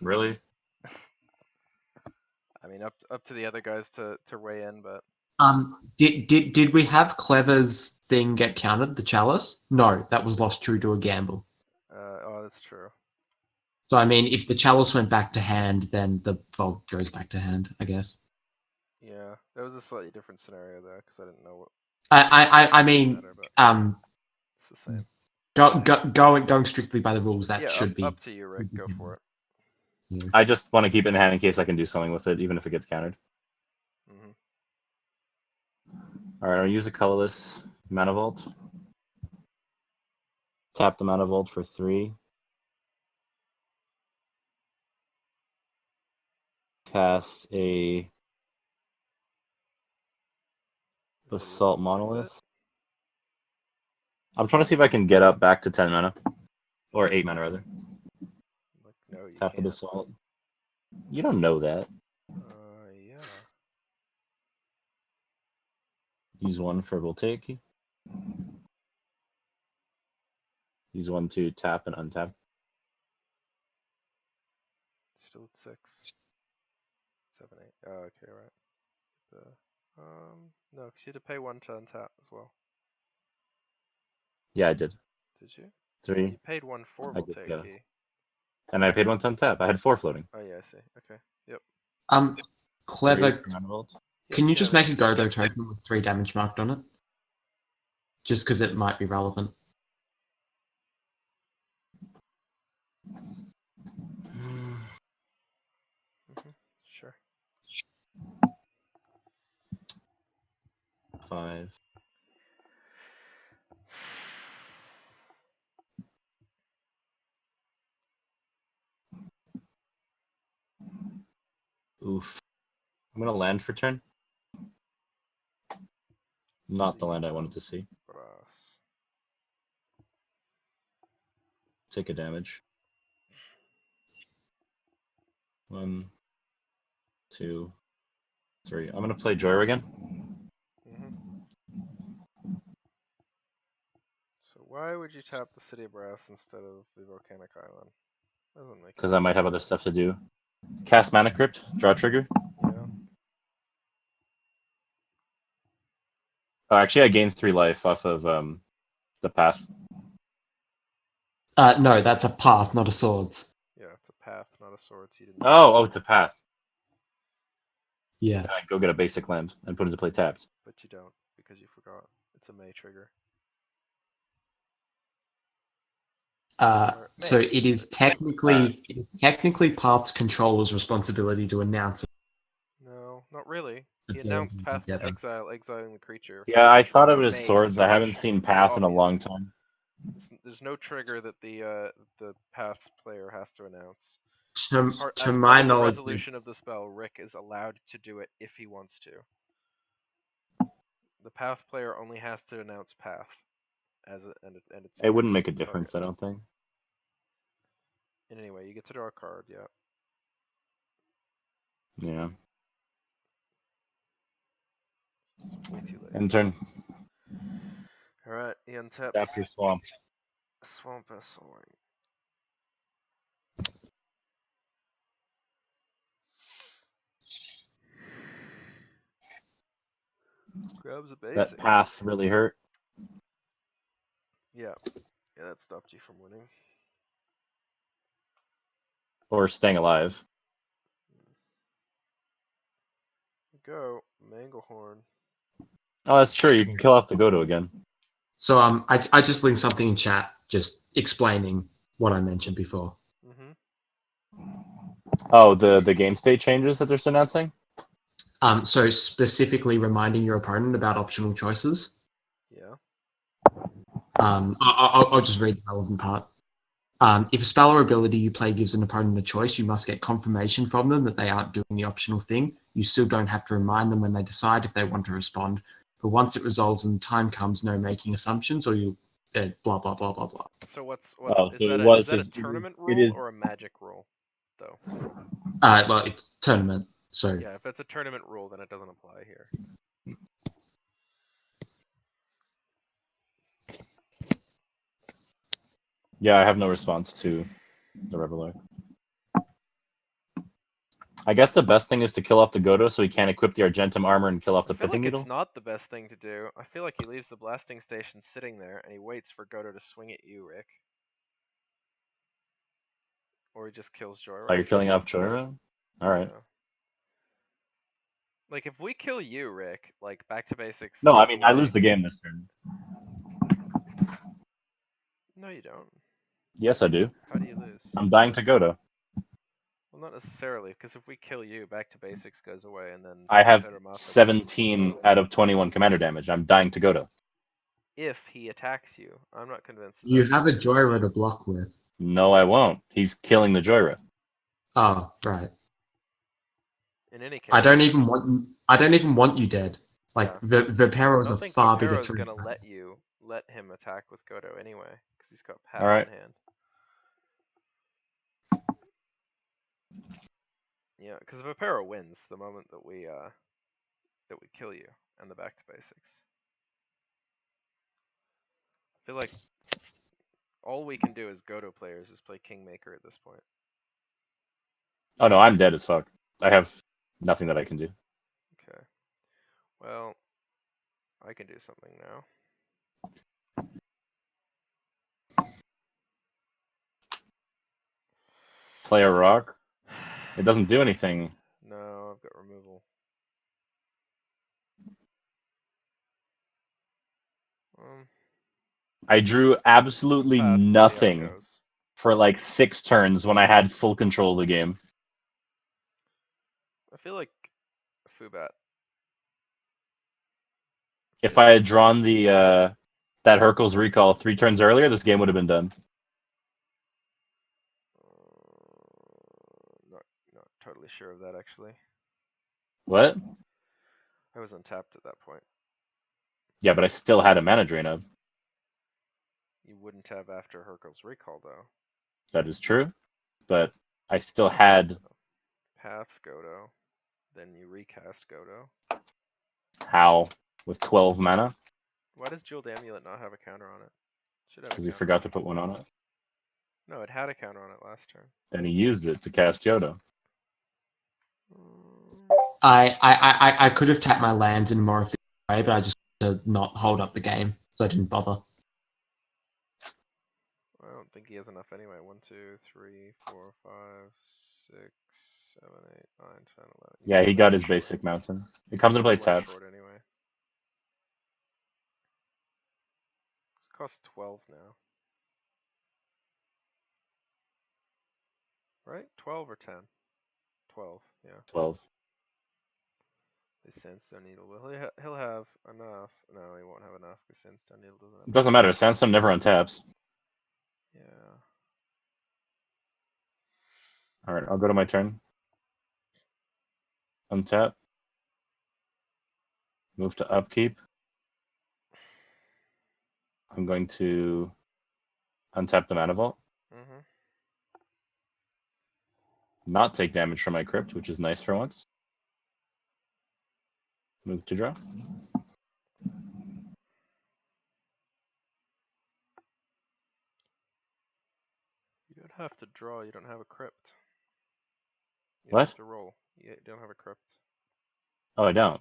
Really? I mean, up to the other guys to weigh in, but Did we have Clever's thing get counted? The chalice? No, that was lost true to a gamble. oh, that's true. So I mean, if the chalice went back to hand, then the vault goes back to hand, I guess. Yeah, that was a slightly different scenario though, because I didn't know what. I mean, Matter, it's the same. going strictly by the rules, that Yeah, should be up to you, Rick. Go for it. Yeah. I just want to keep it in hand in case I can do something with it, even if it gets countered. Mm-hmm. Alright, I'll use a colorless Mana Vault. Tap the Mana Vault for 3. Cast a Basalt Monolith. I'm trying to see if I can get up back to 10 mana. Or 8 mana, rather. Like, no, you Tap the can't. Basalt. You don't know that. Yeah. Use 1 for Voltaic Key. Use 1 to tap and untap. Still at 6. 7, 8. Oh, okay, right. The no, because you had to pay 1 to untap as well. Yeah, I did. Did you? 3. You paid 1 4 I will did, take yeah. key. And I paid 1 10 tap. I had 4 floating. Oh yeah, I see. Okay. Yep. Clever. 3 for mana vault. Yep, Can you just have make a Godo token with 3 damage marked on it? Just because it might be relevant. Sure. 5. Oof. I'm gonna land for turn. Not the land I wanted to see. Brass. Take a damage. 1, 2, 3. I'm gonna play Jhoira again. So why would you tap the City of Brass instead of the Volcanic Island? Doesn't make Because any I might have sense. other stuff to do. Cast Mana Crypt, draw trigger. Yeah. Oh, actually, I gained 3 life off of the path. No, that's a path, not a swords. Yeah, it's a path, not a sword. So you didn't. Oh, it's a path. Yeah. I go get a basic land and put it into play tapped. But you don't because you forgot. It's a May trigger. So it is technically Path's controller's responsibility to announce it. No, not really. But He they're announced Path together. exiling the creature. Yeah, I thought of it as May swords. I haven't search. seen It's pretty path in a long obvious. time. There's no trigger that the Path's player has to announce. To As part my of the knowledge, resolution of the spell, Rick is allowed to do it if he wants to. The Path player only has to announce Path as and it's. It wouldn't make a difference, I don't think. And anyway, you get to draw a card. Yeah. Yeah. It's way too late. End turn. All right, he untaps. Tap your swamp. Swamp Soaring. Grabs a That basic. path really hurt. Yeah, that stopped you from winning. Or staying alive. Go, Manglehorn. Oh, that's true. You can kill off the Godo again. So I just linked something in chat just explaining what I mentioned before. Oh, the game state changes that they're announcing? So specifically reminding your opponent about optional choices. Yeah. I'll just read the relevant part. If a spell or ability you play gives an opponent a choice, you must get confirmation from them that they aren't doing the optional thing. You still don't have to remind them when they decide if they want to respond. But once it resolves and the time comes, no making assumptions, or you blah blah blah blah blah. So what's Oh, is so that it is that a is- tournament it rule is- or a magic rule, though? Well, it's tournament, so Yeah, if it's a tournament rule, then it doesn't apply here. Yeah, I have no response to the Reveler. I guess the best thing is to kill off the Godo so he can't equip the Argentum armor and kill off the I feel Pithing like Needle. it's not the best thing to do. I feel like he leaves the blasting station sitting there and he waits for Godo to swing at you, Rick. Or he just kills Jhoira. Oh, you're killing off Jhoira? Alright. Yeah. Like if we kill you, Rick, like back to basics. No, I goes mean, I away. lose the game this turn. No, you don't. Yes, I do. How do you lose? I'm dying to Godo. Well, not necessarily, because if we kill you, back to basics goes away, and then I have Peter Massa wins. 17 out of 21 commander damage. I'm dying to Godo. If he attacks you, I'm not convinced. That you that's have a necessary. Jhoira to block with. No, I won't. He's killing the Jhoira. Oh, right. In any case, I don't even want you dead. Like Yeah. Vipero I is a don't think far bigger Vapero's threat. gonna let him attack with Godo anyway, because he's got Path Alright. in hand. Yeah, because Vapero wins the moment that we kill you and the back to basics. I feel like all we can do as Godo players is play Kingmaker at this point. Oh no, I'm dead as fuck. I have nothing that I can do. Okay. Well, I can do something now. Play a rock. It doesn't do anything. No, I've got removal. I drew absolutely Pass and see how it nothing goes. for like 6 turns when I had full control of the game. I feel like Fubat. If I had drawn the that Hercules recall 3 turns earlier, this game would have been done. Not totally sure of that actually. What? I was untapped at that point. Yeah, but I still had a mana drain up. You wouldn't have after Hercules recall though. That is true, but I still had. So, paths Godo, then you recast Godo. How? With 12 mana? Why does Jeweled Amulet not have a counter on it? Should have a Because he counter. forgot to put one on it. No, it had a counter on it last turn. Then he used it to cast Johto. I could have tapped my lands in a more efficient way, but I just to not hold up the game, so I didn't bother. I don't think he has enough anyway. 1, 2, 3, 4, 5, 6, 7, 8, 9, 10, 11. Yeah, he got his basic mountain. It comes into play tapped. Short anyway. It costs 12 now. Right? 12 or 10? 12, yeah. 12. The Sandstone Needle. Will he'll have enough? No, he won't have enough because Sandstone Needle doesn't have. It doesn't matter. Sandstone never untaps. Yeah. Alright, I'll go to my turn. Untap. Move to upkeep. I'm going to untap the Mana Vault. Mm-hmm. Not take damage from my crypt, which is nice for once. Move to draw. You don't have to draw. You don't have a crypt. You What? have to roll. You don't have a crypt. Oh, I don't.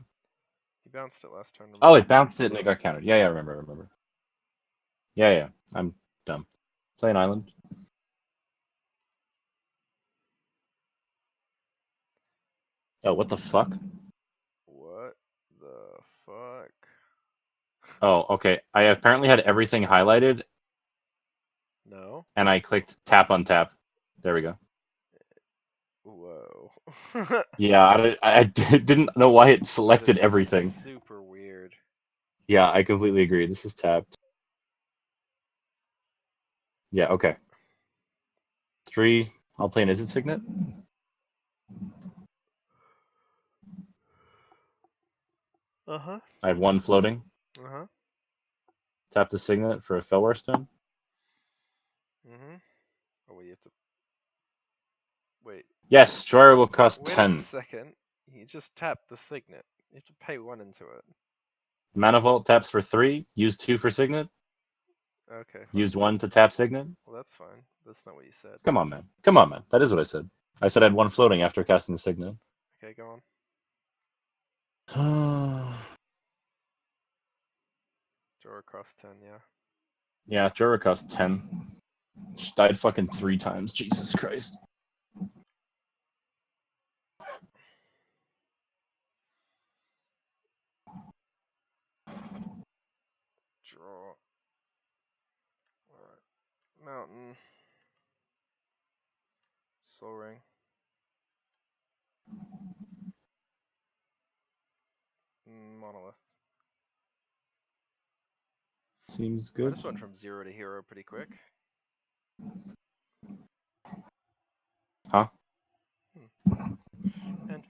You bounced it last turn. Oh, it bounced it and it got countered. Yeah, I remember. Yeah. I'm dumb. Play an island. Oh, what the fuck? What the fuck? Oh, okay. I apparently had everything highlighted, No. and I clicked tap on tap. There we go. Whoa. Yeah, I didn't know why it selected everything. Super weird. Yeah, I completely agree. This is tapped. Yeah, okay. 3. I'll play an Izzet Signet. Uh-huh. I have 1 floating. Uh-huh. Tap the Signet for a Felwar Stone. Mm-hmm. Oh, wait, you have to... Wait. Yes, Jhoira will cost Wait 10. a second. You just tapped the Signet. You have to pay 1 into it. Mana Vault taps for 3. Use 2 for Signet. Okay, fine. Used 1 to tap Signet. Well, that's fine. That's not what you said. Come on, man. That is what I said. I said I had 1 floating after casting the Signet. Okay, go on. Jhoira costs 10, yeah. Yeah, Jhoira cost 10. She died fucking 3 times. Jesus Christ. Draw. Alright. Mountain. Soul Ring. Monolith. Seems I good. just went from 0 to hero pretty quick. Huh? End.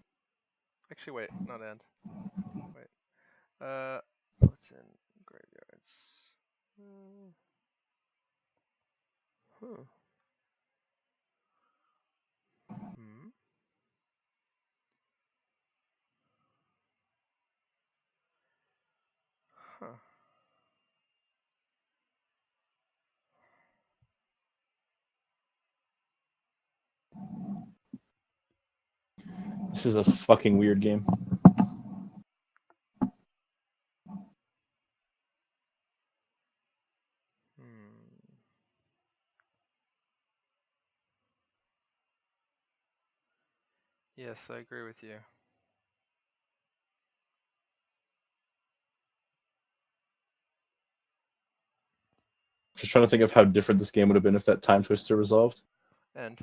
Actually, wait, not end. Wait. What's in graveyards? Huh. Hmm. Huh. This is a fucking weird game. Hmm. Yes, I agree with you. Just trying to think of how different this game would have been if that time twister resolved. And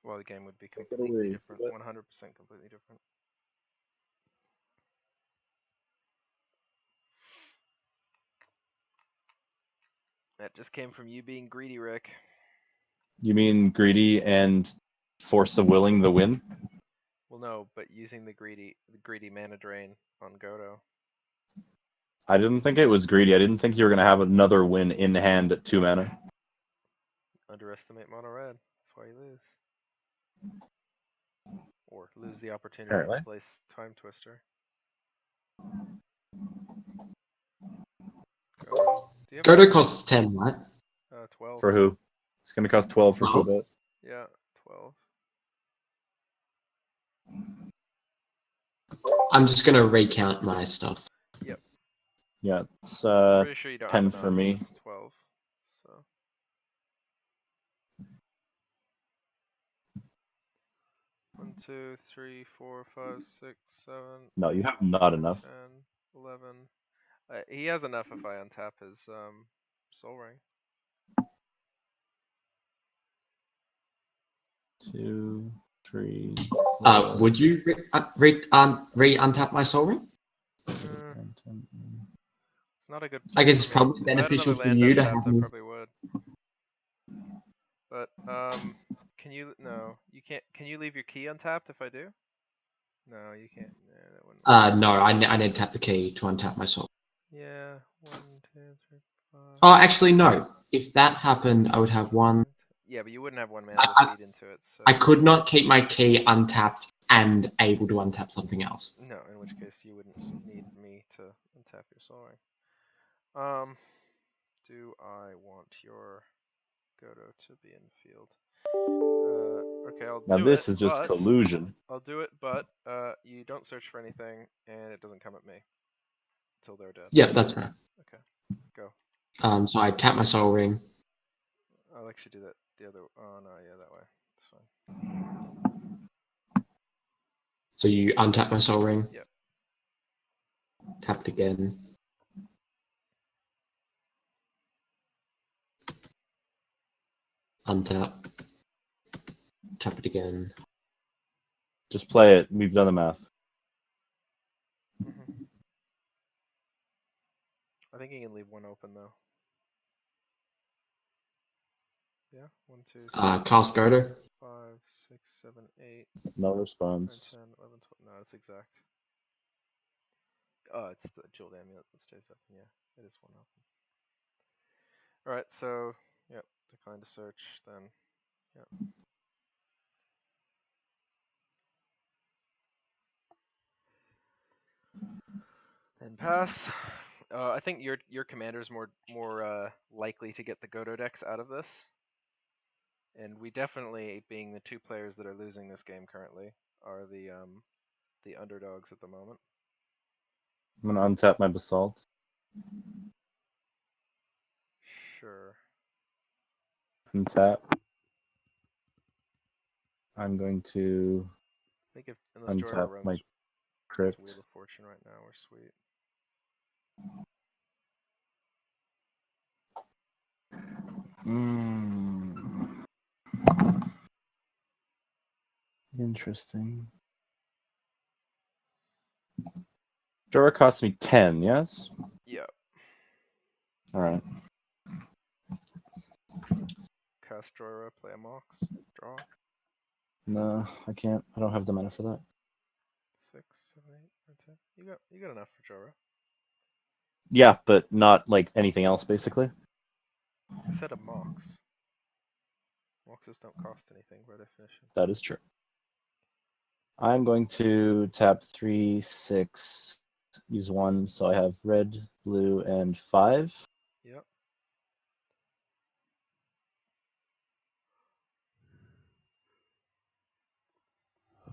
well, the game would be Take it completely away, different. Sweat. 100% completely different. That just came from you being greedy, Rick. You mean greedy and force of willing the win? Well, no, but using the greedy mana drain on Godo. I didn't think it was greedy. I didn't think you were gonna have another win in hand at 2 mana. Underestimate mono red. That's why you lose. Or lose the opportunity Apparently. to place Time Twister. Godo? Do you have Godo mana? costs 10, right? 12. For who? It's gonna cost 12 for 12? Phobot. Yeah, 12. I'm just gonna recount my stuff. Yep. Yeah, it's Pretty sure you don't 10 have for enough. me. It's 12. So 1, 2, 3, 4, 5, 6, 7, No, you have not 9, enough. 10, 11. He has enough if I untap his Soul Ring. 2, 3. Would you re-untap my Soul Ring? It's not a good I play guess for it's me. probably If I had another beneficial for land you to untapped, have I me. probably would. But can you? No, you can't. Can you leave your key untapped if I do? No, you can't. Yeah, that wouldn't work. No, I need to tap the key to untap my Soul. Yeah, 1, 2, 3, 5. Oh, actually, no. If that happened, I would have one. Yeah, but you wouldn't have 1 mana I- to feed into it. So I could not keep my key untapped and able to untap something else. no, in which case you wouldn't need me to untap your Soul Ring. Do I want your Godo to be in the field? Okay, I'll Now do it. this is just But collusion. I'll do it, but you don't search for anything, and it doesn't come at me until they're dead. Yep, that's right. Okay, go. So I tap my Soul Ring. I'll actually do that the other. Oh no, yeah, that way. It's fine. So you untap my Soul Ring. Yep. Tap it again. Untap. Tap it again. Just play it. We've done the math. I think you can leave one open though. Yeah, 1, 2, 3, Cast Godo. 5, 6, 7, 8, No 9, response. 10, 11, 12. No, it's exact. Oh, it's the Jeweled Amulet that stays open. Yeah, it is one open. Alright, so, yep, decline to search, then, yep. Then pass. I think your commander's more likely to get the Godo decks out of this. And we definitely, being the 2 players that are losing this game currently, are the underdogs at the moment. I'm gonna untap my Basalt. Sure. Untap. I'm going to I think if unless Jhoira untap runs my its Crypt. Wheel of Fortune right now, we're sweet. Interesting. Jhoira cost me 10, yes? Yeah. Alright. Cast Jhoira, play a Mox, draw. No, I can't. I don't have the mana for that. 6, 7, 8, 9, 10. You got enough for Jhoira. Yeah, but not like anything else, basically. I said a Mox. Moxes don't cost anything by definition. That is true. I'm going to tap 3, 6, use 1, so I have red, blue, and 5. Yep.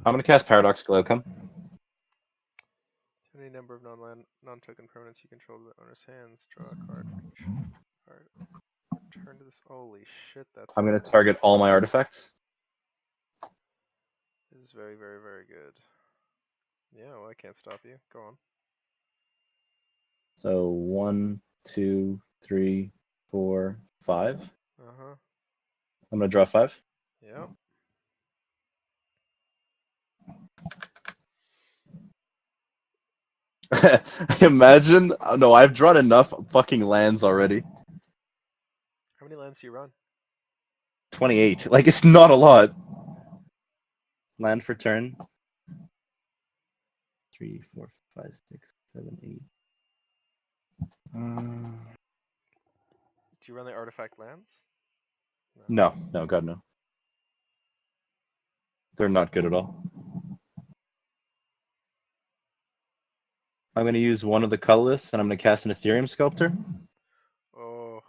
I'm gonna cast Paradox Glowcom. Any number of non-token permanents you control to the owner's hands. Draw a card for each card. Return to this. Holy shit, that's. I'm gonna target all my artifacts. This is very, very, very good. Yeah, well, I can't stop you. Go on. So 1, 2, 3, 4, 5. Uh-huh. I'm gonna draw 5. Yep. Imagine. No, I've drawn enough fucking lands already. How many lands do you run? 28. Like, it's not a lot. Land for turn. 3, 4, 5, 6, 7, 8. Do you run the artifact lands? No, God, no. They're not good at all. I'm going to use one of the colorless, and I'm going to cast an Ethereum Sculptor. Oh.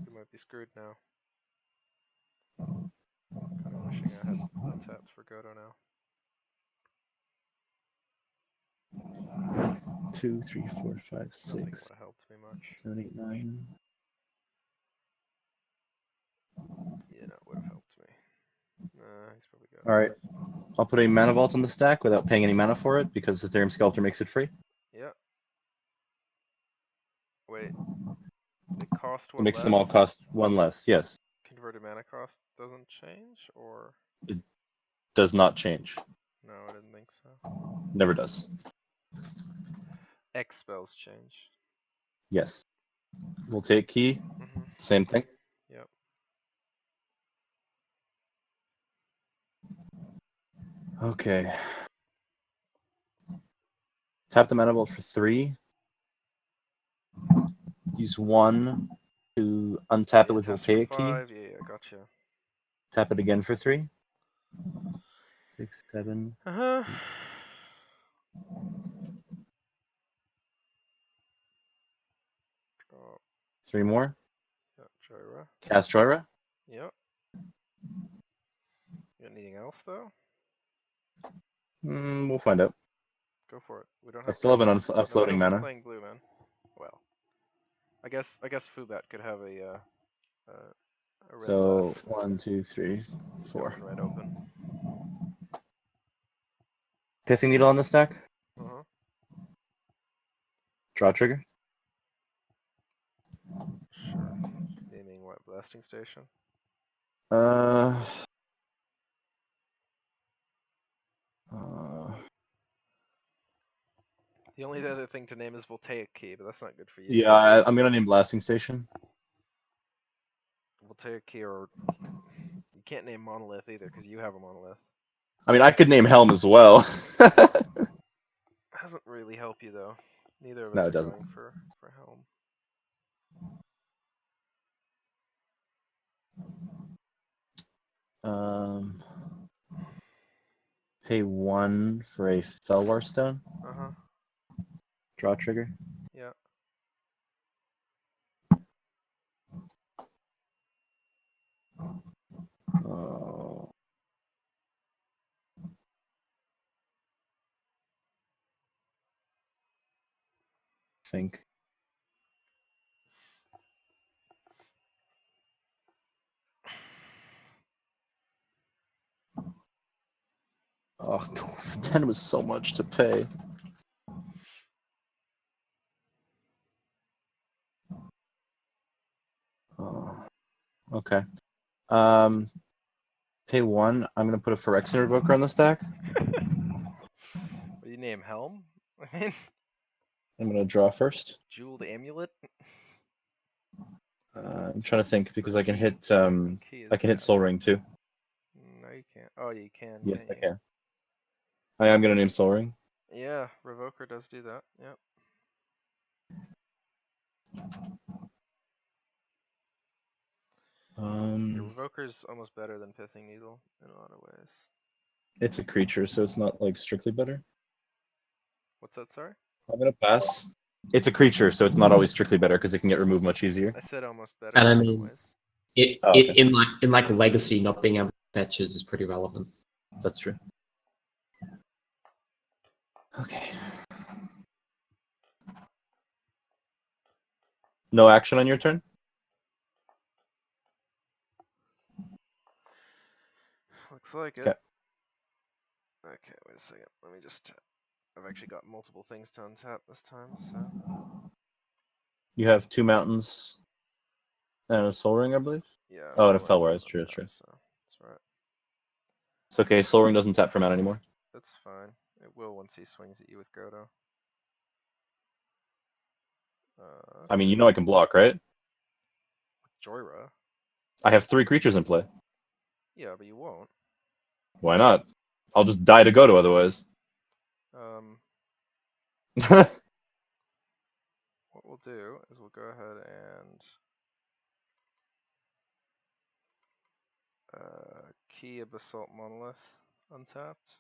We might be screwed now. Kind of wishing I had untapped for Godo now. 2, 3, 4, 5, Nothing 6, would have helped me much. 7, 8, 9. Yeah, no, it would have helped me. He's probably got it. All right. I'll put a Mana Vault on the stack without paying any mana for it because Ethereum Sculptor makes it free. Yeah. Wait. They cost It one makes less? them all cost 1 less. Yes. Converted mana cost doesn't change, or? Does not change. No, I didn't think so. Never does. X spells change. Yes. We'll take key. Same thing. Yep. Okay. Tap the Mana Vault for 3. Use 1 to untap it with Voltaic Key. 5. Yeah, gotcha. Tap it again for 3. 6, 7. Uh-huh. Draw. 3 more. Yeah, Jhoira. Cast Jhoira. Yep. You got anything else, though? We'll find out. Go for it. We don't I have. still have cards. a floating Nobody else mana. is playing blue, man. Well, I guess Fubat could have a red So blast. 1, 2, 3, Got 4. one right open. Pithing Needle on the stack. Uh-huh. Draw trigger. Sure. Naming what? Blasting station? The only other thing to name is Voltaic Key, but that's not good for you. Yeah, I'm gonna name Blasting Station. Voltaic Key, or you can't name Monolith either because you have a Monolith. I mean, I could name Helm as well. Doesn't really help you though. Neither of No, us it are doesn't. going for Helm. Pay 1 for a Felwar Stone. Uh-huh. Draw trigger. Yeah. Oh. Think. Oh, 10 was so much to pay. Oh. Okay. Pay 1. I'm gonna put a Phyrexian Revoker on the stack. What do you name Helm? I mean, I'm gonna draw first. Jeweled Amulet. I'm trying to think because I can hit Key is I can hit bad. Soul Ring too. No, you can't. Oh, you can. Yes, can't I you? can. I am gonna name Soul Ring. Yeah, Revoker does do that. Yep. Your Revoker's almost better than Pithing Needle in a lot of ways. It's a creature, so it's not like strictly better. What's that, sorry? I'm gonna pass. It's a creature, so it's not always strictly better because it can get removed much easier. I said almost better And I in mean, some ways. it Oh, okay. in like Legacy, not being able to fetches is pretty relevant. That's true. Okay. No action on your turn? Looks like it. Okay. Okay, wait a second. Let me just. I've actually got multiple things to untap this time, so. You have 2 mountains and a soul ring, I believe? Yeah. Oh, and a Soul Ring Felwar, is that's true, that's untapped, true. So that's right. It's okay, soul ring doesn't tap for mana anymore. That's fine. It will once he swings at you with Godo. I mean, you know I can block, right? Jhoira? I have 3 creatures in play. Yeah, but you won't. Why not? I'll just die to Godo otherwise. What we'll do is we'll go ahead and key a Basalt Monolith untapped.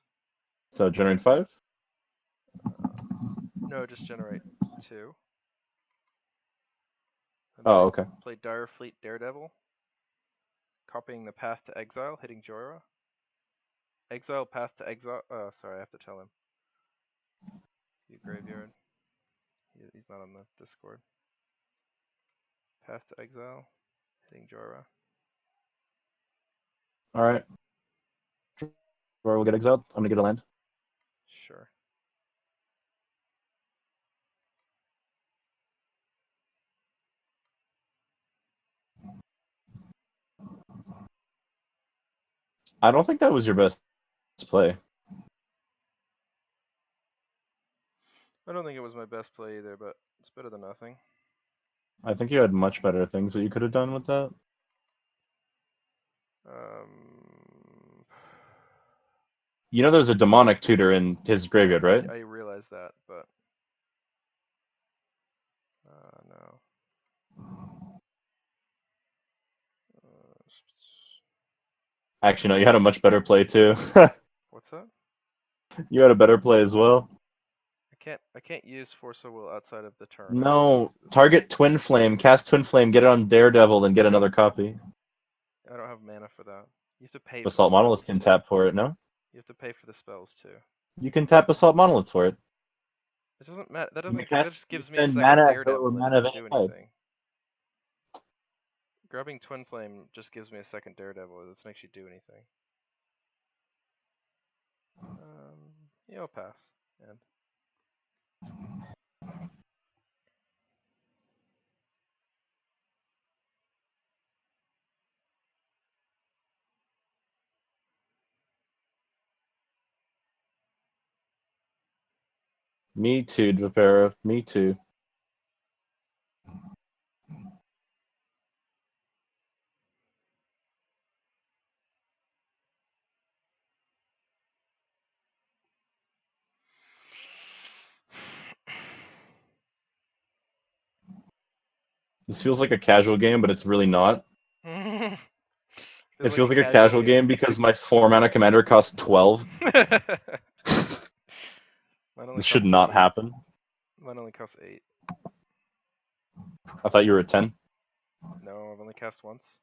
So generate 5? No, just generate 2. And Oh, okay. play Dire Fleet Daredevil, copying the Path to Exile, hitting Jhoira. Exile, Path to Exile. Oh, sorry, I have to tell him. You Graveyard. He's not on the Discord. Path to Exile, hitting Jhoira. Alright. Or we'll get exiled. I'm gonna get a land. Sure. I don't think that was your best play. I don't think it was my best play either, but it's better than nothing. I think you had much better things that you could have done with that. You know there's a demonic tutor in his graveyard, right? I realize that, but no. Actually, no, you had a much better play too. What's that? You had a better play as well. I can't use Force of Will outside of the turn. No, target Twin Flame, cast Twin Flame, get it on Daredevil, and get another copy. I don't have mana for that. You have to pay Basalt for the Monolith spells can too. tap for it, no? You have to pay for the spells too. You can tap Basalt Monolith for it. It doesn't matter. That doesn't. That That just gives me a second Daredevil. It doesn't do anything. Grabbing Twin Flame just gives me a second Daredevil. It doesn't actually do anything. Yeah, I'll pass. And Me too, Dvapera. Me too. This feels like a casual game, but it's really not. It feels like a casual game because my 4-mana commander costs 12. This should not happen. Mine only costs 8. I thought you were at 10. No, I've only cast once.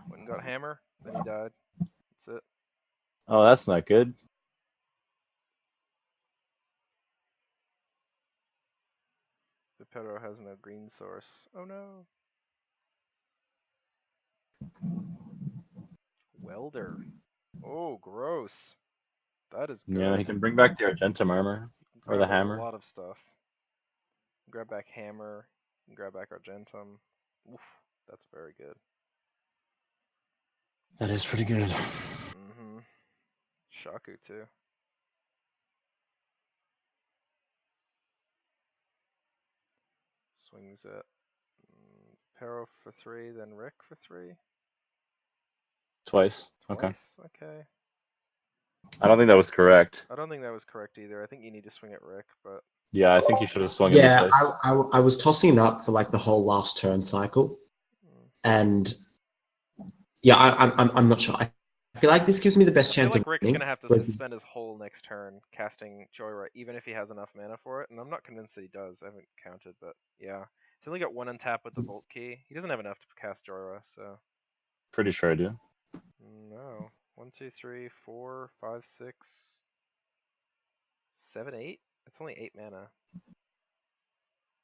Went and got Hammer, then he died. That's it. Oh, that's not good. Vipero has no green source. Oh no. Welder. Oh, gross. That is good. Yeah, he can bring back the Argentum armor. Or the hammer. A lot of stuff. Grab back Hammer. Grab back Argentum. Oof, that's very good. That is pretty good. Mm-hmm. Shaku too. Swings at Pero for 3, then Rick for 3. Twice. Twice? Okay. I don't think that was correct. I don't think that was correct either. I think you need to swing at Rick, but Yeah, I think you should have swung at me twice. I was tossing it up for like the whole last turn cycle, and yeah, I'm not sure. I feel like this gives me the best chance. I feel like of Rick's winning. gonna have to spend his whole next turn casting Jhoira, even if he has enough mana for it. And I'm not convinced that he does. I haven't counted, but yeah, he's only got 1 untap with the Vault Key. He doesn't have enough to cast Jhoira, so. Pretty sure I do. No. 1, 2, 3, 4, 5, 6, 7, 8? It's only 8 mana.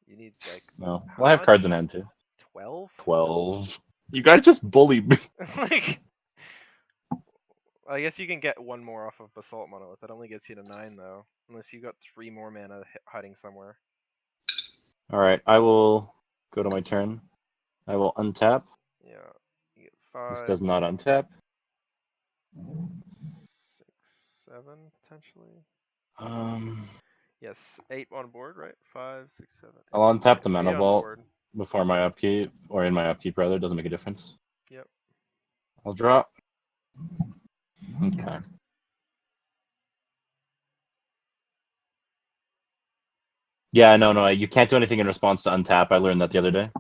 You need like No. how Well, I have cards in much? hand too. 12? 12. You guys just bullied me. Like, I guess you can get one more off of Basalt Monolith. That only gets you to 9 though, unless you got 3 more mana hiding somewhere. Alright, I will go to my turn. I will untap. Yeah, you get This 5, does not untap. 6, 7 potentially. Um, Yes, 8 on board, right? 5, 6, 7. I'll untap the 8 mana on vault board. before my upkeep, or in my upkeep rather. Doesn't make a difference. Yep. I'll drop. Okay. Yeah, no, you can't do anything in response to untap. I learned that the other day.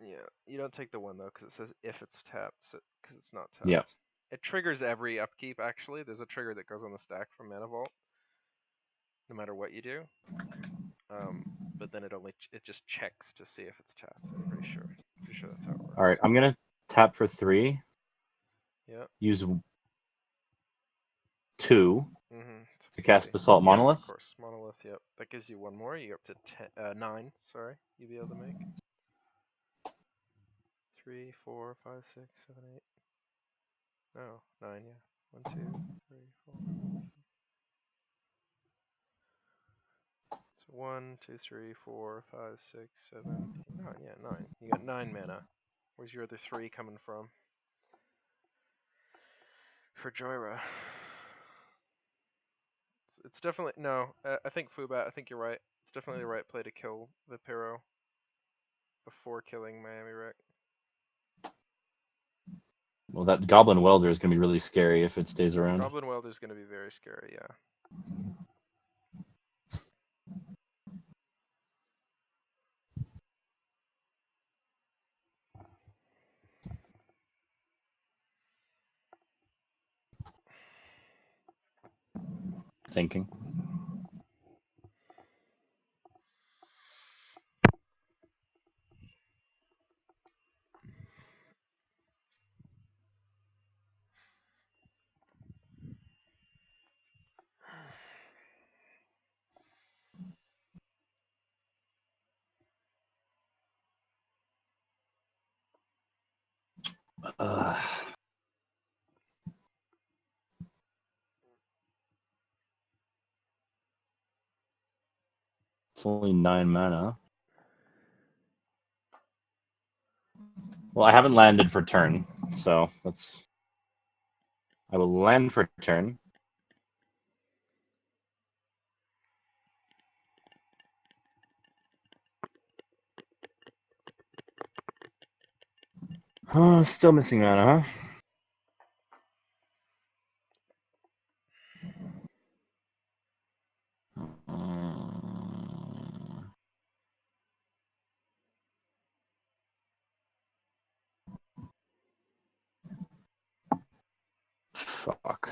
Yeah, you don't take the 1 though, because it says if it's tapped, because it's not tapped. Yeah. It triggers every upkeep actually. There's a trigger that goes on the stack from Mana Vault, no matter what you do. But then it just checks to see if it's tapped. I'm pretty sure. Pretty sure that's how it works. All right, I'm gonna tap for 3. Yeah. Use 2 Mm-hmm. to cast Basalt Yeah, Monolith. of course, Monolith. Yep. That gives you 1 more. You're up to 9. Sorry, you'll be able to make 3, 4, 5, 6, 7, 8. No, 9. Yeah. 1, 2, 3, 4. So 1, 2, 3, 4, 5, 6, 7, 8, 9. Yeah, 9. You got 9 mana. Where's your other 3 coming from? For Jhoira. It's definitely no. I think Fubat. I think you're right. It's definitely the right play to kill the Pyro before killing Miami Wreck. Well, that Goblin Welder is gonna be really scary if it stays around. Goblin Welder is going to be very scary. Yeah. Thinking. It's only 9 mana. Well, I haven't landed for turn, so let's. I will land for turn. Still missing mana, huh? Fuck.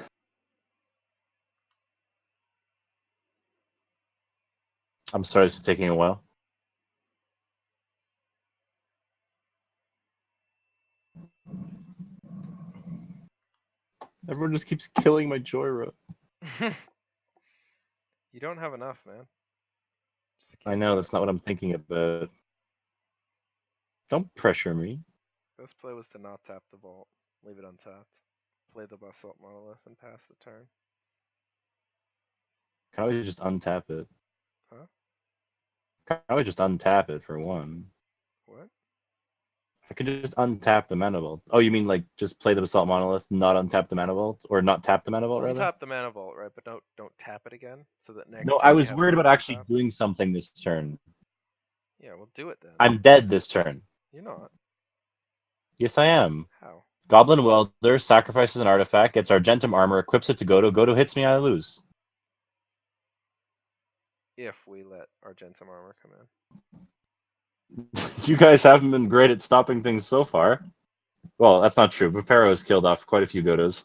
I'm sorry, it's taking a while. Everyone just keeps killing my Jhoira. You don't have enough, man. Just I can't know, do that's it. not what I'm thinking about. Don't pressure me. Best play was to not tap the vault, leave it untapped, play the Basalt Monolith, and pass the turn. Can I always just untap it? Huh? Can I always just untap it for 1? What? I could just untap the mana vault. Oh, you mean like just play the Basalt Monolith, not untap the mana vault? Or not tap the mana vault, rather? Untap the Mana Vault, right? But don't tap it again, so that next No, turn I you was have worried both about actually untapped. doing something this turn. Yeah, well, do it then. I'm dead this turn. You're not. Yes, I am. How? Goblin Welder sacrifices an artifact, gets Argentum armor, equips it to Godo. Godo hits me, I lose. If we let Argentum armor come in. You guys haven't been great at stopping things so far. Well, that's not true. Papero has killed off quite a few Godos.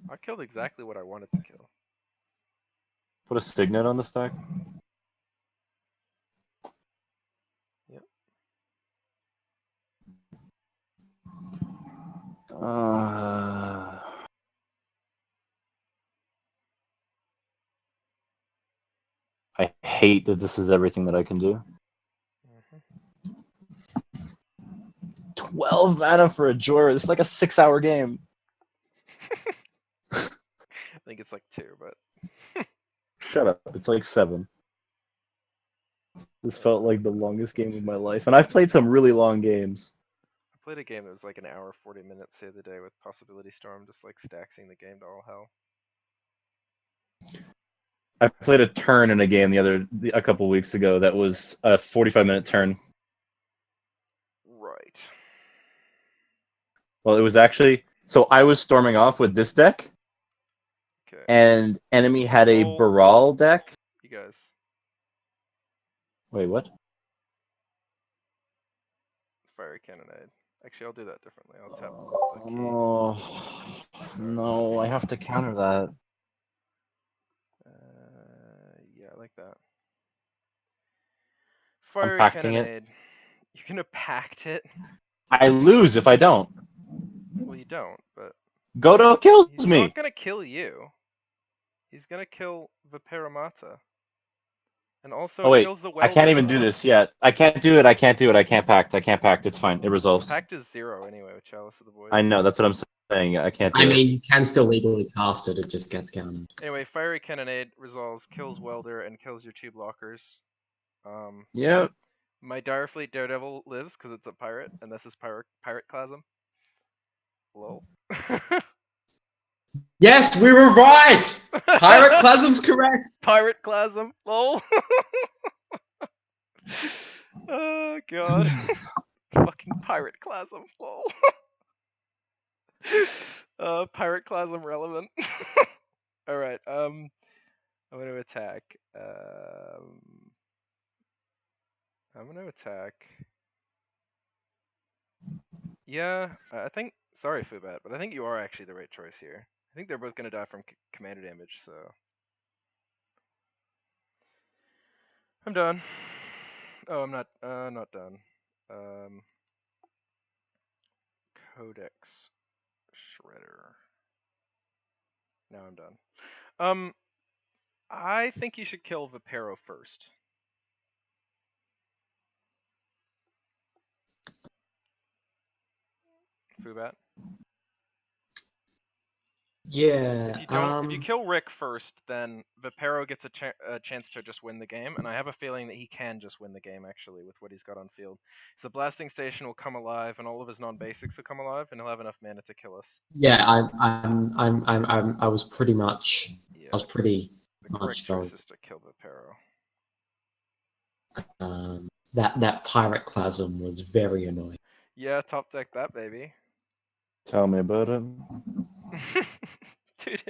I killed exactly what I wanted to kill. Put a Signet on the stack. Yep. I hate that this is everything that I can do. 12 mana for a Jhoira. This is like a 6-hour game. I think it's like 2, but Shut up. It's like 7. This felt like the longest game of my life. And I've played some really long games. I played a game that was like an hour 40 minutes the other day with Possibility Storm, just like staxing the game to all hell. I played a turn in a game a couple weeks ago that was a 45-minute turn. Right. Well, it was actually... So I was storming off with this deck, Okay. and enemy had a Roll. Baral deck. You guys. Wait, what? Fiery Cannonade. Actually, I'll do that differently. I'll tap the key. Oh, Sorry, no, this is I have to counter that. Yeah, I like that. Fiery pacting it. Cannonade. You're gonna pact it? I lose if I don't. Well, you don't, but Godo kills he's me. not gonna kill you. He's gonna kill Viperamata. And also Oh wait, kills the I can't welder. even do this yet. I can't do it. I can't do it. I can't pact. I can't pact. It's fine. It resolves. Pact is 0 anyway with Chalice of the Void. I know. That's what I'm saying. I can't do I it. mean, you can still legally cast it. It just gets counted. Anyway, Fiery Cannonade resolves, kills welder, and kills your 2 blockers. Yep. My Direfleet Daredevil lives because it's a pirate, and this is Pirate Clasm. Lol. Yes, we were right! Pyroclasm's correct! Pirate Clasm. Lol. Oh god. Fucking Pirate Clasm. Lol. Pirate Clasm relevant. Alright, I'm gonna attack. I'm gonna attack. Yeah, I think. Sorry, Fubat, but I think you are actually the right choice here. I think they're both gonna die from commander damage, so. I'm done. Oh, I'm not done. Codex Shredder. Now I'm done. I think you should kill Vipero first. Fubat. Yeah. If you kill Rick first, then Vipero gets a chance to just win the game, and I have a feeling that he can just win the game actually with what he's got on field. So the blasting station will come alive, and all of his non-basics will come alive, and he'll have enough mana to kill us. Yeah, I was pretty much. Yeah, I was pretty the correct choice is to kill Vipero. That Pyroclasm was very annoying. Yeah, top deck that baby. Tell me about it. Dude,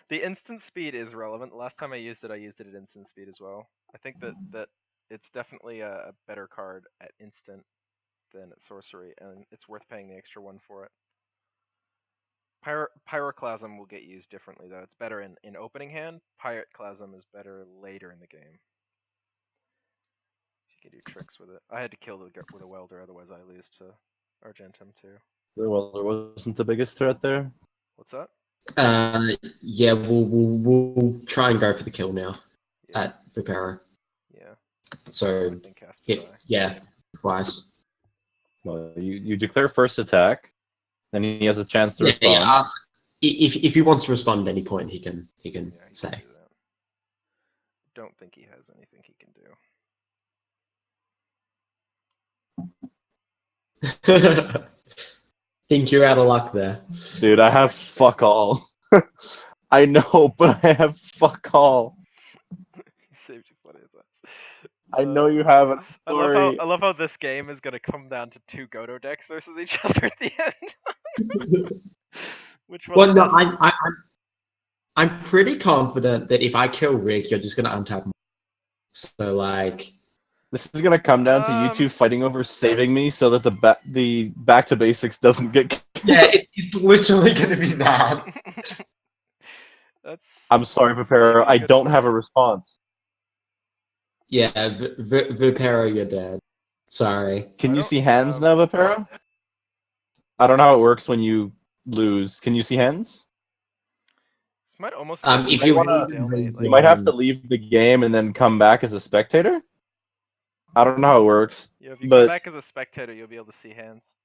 the instant speed is relevant. Last time I used it at instant speed as well. I think that it's definitely a better card at instant than at sorcery, and it's worth paying the extra 1 for it. Pyroclasm will get used differently though. It's better in opening hand. Pyroclasm is better later in the game. So you can do tricks with it. I had to kill with a welder, otherwise I lose to Argentum too. Well, there wasn't the biggest threat there. What's that? Yeah, we'll try and go for the kill now at Vipero. Yeah. So yeah, twice. Well, you declare first attack, then he has a chance to respond. Yeah, if he wants to respond at any point, he can say. Can do that. Don't think he has anything he can do. Think you're out of luck there. Dude, I have fuck all. I know, but I have fuck all. He saved you plenty of times. I know you haven't. I love how this game is gonna come down to 2 Godo decks versus each other at the end. Which one? Well, no, I'm pretty confident that if I kill Rick, you're just gonna untap. So like, this is gonna come down to you two fighting over saving me, so that the back to basics doesn't get. Yeah, it's literally gonna be that. I'm sorry, Vipero. I don't have a response. Yeah, Vipero, you're dead. Sorry. Can you see hands now, Vipero? I don't know how it works when you lose. Can you see hands? This might almost be like If a you nice wanna- stalemate. You Like, might have to leave the game and then come back as a spectator. I don't know how it works. yeah, if you come But back as a spectator, you'll be able to see hands.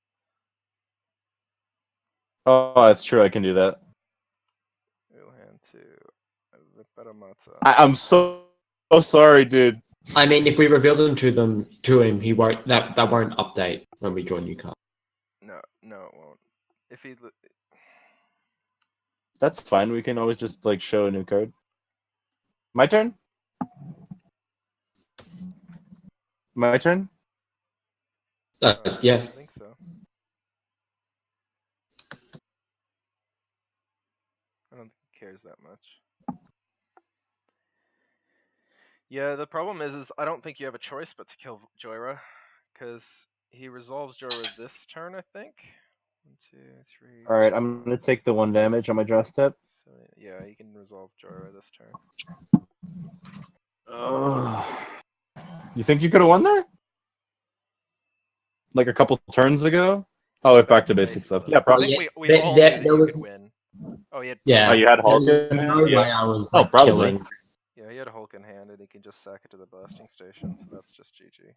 oh, that's true. I can do that. Real hand to Viparamata. I'm so sorry, dude. I mean, if we reveal them to him, he won't. That won't update when we draw new cards. No, it won't. If he, That's fine. We can always just like show a new card. My turn. My turn. Yeah. I think so. I don't think he cares that much. Yeah, the problem is I don't think you have a choice but to kill Jhoira, because he resolves Jhoira this turn, I think. 1, 2, 3. All right, I'm gonna take the 1 damage on my draw step. So yeah, you can resolve Jhoira this turn. You think you could have won there? Like a couple turns ago? Oh, if back to basics stuff. Yeah, I probably. think we all knew that you could win. Oh, he had Yeah. Oh, you had Hulk There in was hand? no Yeah. way I was Oh, like, probably. killing. Yeah, he had a Hulk in hand, and he can just sack it to the blasting station, so that's just GG.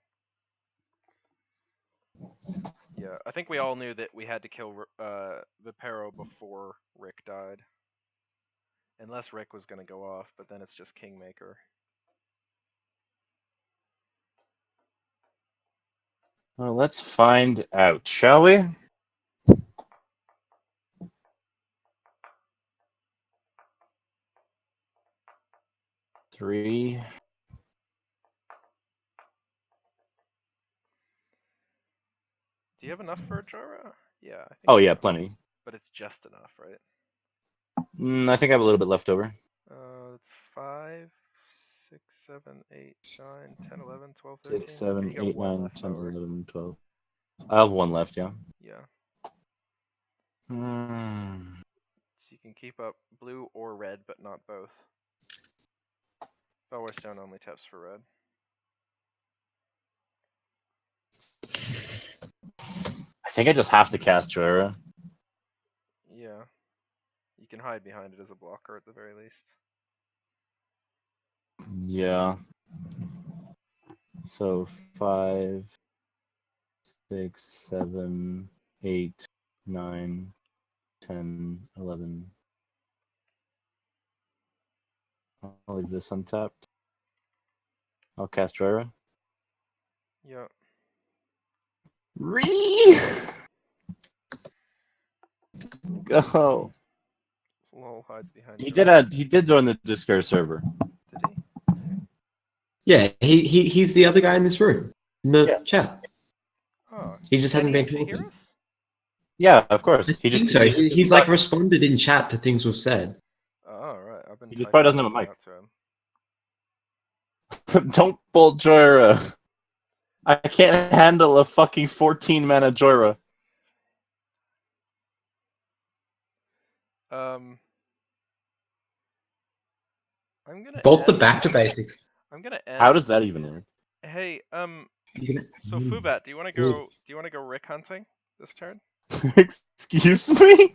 Yeah, I think we all knew that we had to kill Vipero before Rick died. Unless Rick was going to go off, but then it's just Kingmaker. Well, let's find out, shall we? Three. Do you have enough for a Jhoira? Yeah, I think Oh, so. yeah, plenty. But it's just enough, right? I think I have a little bit left over. It's 5, 6, 7, 8, 9, 10, 11, 12, 13. 6, 7, You got 8, 1 9, left 10, over. 11, 12. I have 1 left, yeah. Yeah. Hmm. So you can keep up blue or red, but not both. Felwar Stone only taps for red. I think I just have to cast Jhoira. Yeah. You can hide behind it as a blocker at the very least. Yeah. So 5, 6, 7, 8, 9, 10, 11. I'll leave this untapped. I'll cast Jhoira. Yeah. Go. Lol hides behind He Jhoira. did join the Discord server. Did he? Yeah, he's the other guy in this room. In the chat. Oh. He just Can hasn't he been actually hear talking. us? Yeah, of course. I think so. He's like responded in chat to things we've said. Oh, right. I've been He just typing probably doesn't have a everything mic. out to him. Don't bolt Jhoira. I can't handle a fucking 14 mana Jhoira. I'm gonna Bolt the end. back to basics. I'm gonna end. How does that even work? Hey, You can- so Fubat, do you want to go Rick hunting this turn? Excuse me?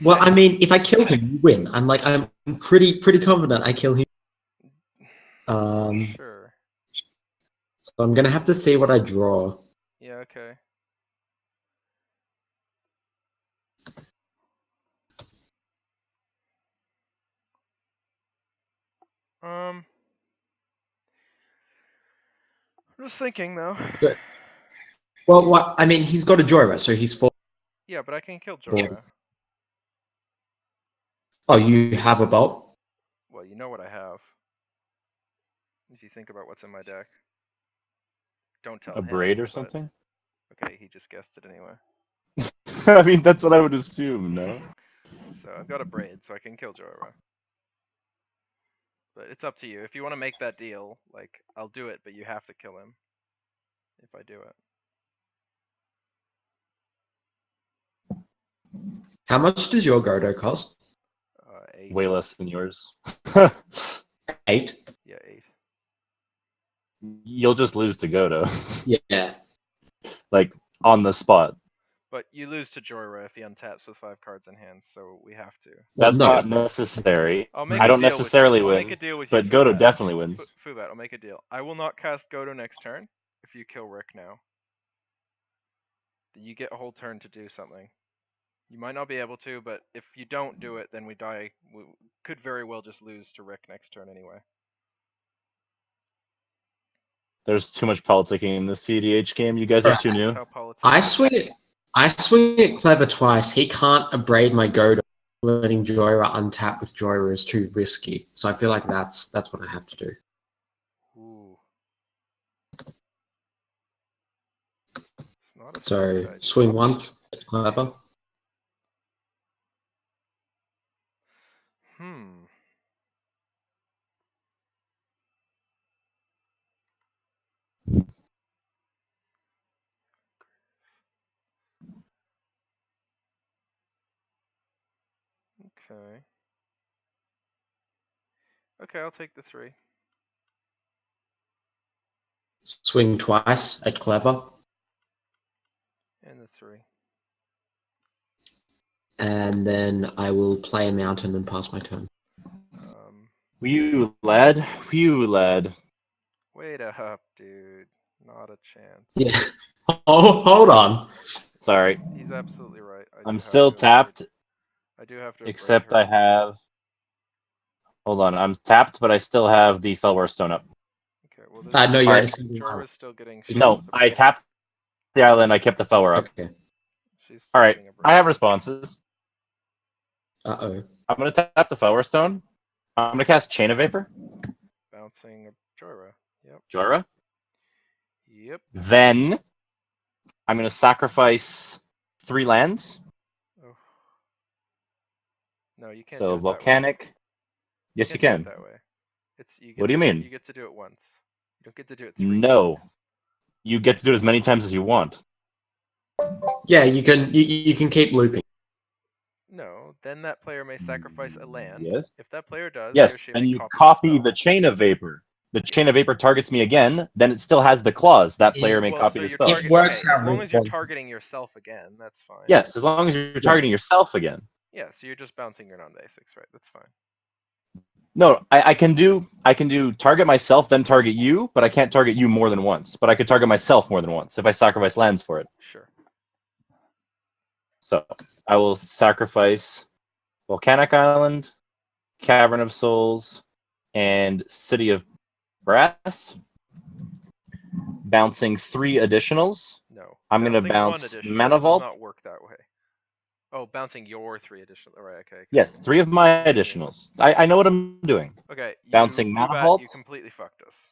Well, I mean, if I kill him, you win. I'm pretty confident I kill him. Sure. So I'm gonna have to see what I draw. Yeah, okay. I'm just thinking though. Good. Well, what I mean, he's got a Jhoira, so he's full. Yeah, but I can kill Jhoira. Oh, you have a bolt? Well, you know what I have. If you think about what's in my deck. Don't tell A him. braid or but- something? Okay, he just guessed it anyway. I mean, that's what I would assume, no? So I've got a braid, so I can kill Jhoira. But it's up to you. If you want to make that deal, like, I'll do it, but you have to kill him. If I do it. How much does your Godo cost? 8. Way less than yours. 8. Yeah, 8. You'll just lose to Godo. Yeah. Like, on the spot. But you lose to Jhoira if he untaps with 5 cards in hand, so we have to. That's no. not necessary. I'll make I a don't deal necessarily with you. I'll win, make a deal with you. but Godo Fubat. definitely wins. Fubat, I'll make a deal. I will not cast Godo next turn if you kill Rick now. You get a whole turn to do something. You might not be able to, but if you don't do it, then we die. We could very well just lose to Rick next turn anyway. There's too much politicking in the CDH game. You guys are too new. That's how politics I is. swing it clever twice. He can't abrade my Godo. Letting Jhoira untap with Jhoira is too risky. So I feel like that's what I have to do. Ooh. It's not a So stupid idea. swing once, clever. Okay. Okay, I'll take the 3. Swing twice at clever. And the 3. And then I will play a mountain and pass my turn. Whew, lad. Whew, lad. Wait up, dude. Not a chance. Yeah. Oh, hold on. Sorry. He's absolutely right. I'm still tapped, I do have to. except I have... Hold on, I'm tapped, but I still have the Felwar Stone up. Okay, well, No, you had a Alright. single Jorah's still getting. No, I tapped the island, I kept the Felwar up. Okay. She's still Alright, getting a I have responses. Uh-oh. I'm going to tap the Felwar Stone. I'm going to cast Chain of Vapor. Bouncing a Jhoira. Yep. Jhoira. Yep. Then I'm going to sacrifice 3 lands. Oh. No, you can't. So do it Volcanic. That way. Yes, you can't can. do it that way. You get What do you mean? You get to do it once. You don't get to do it 3 No. times. You get to do it as many times as you want. Yeah, you can keep looping. No, then that player may sacrifice a land. Yes. If that player does, he Yes, or she and may you copy copy the the Chain of Vapor. The Chain of Vapor targets me again, then it still has the clause. That player may Well, copy so the you're spell. targeting. works Okay, how as long Rick as you're wants. targeting yourself again, that's fine. Yes, as long as you're targeting yourself again. Yeah, so you're just bouncing your non-basics, right? That's fine. No, I can do target myself, then target you, but I can't target you more than once. But I could target myself more than once if I sacrifice lands for it. Sure. So I will sacrifice Volcanic Island, Cavern of Souls, and City of Brass. Bouncing 3 additionals. No. I'm going to Bouncing one bounce additional Mana does Vault. not work that way. Oh, bouncing your 3 additional. All right. Okay. Yes, 3 of my additionals. I know what I'm doing. Okay. Bouncing Mana Fubat, Vault. you completely fucked us.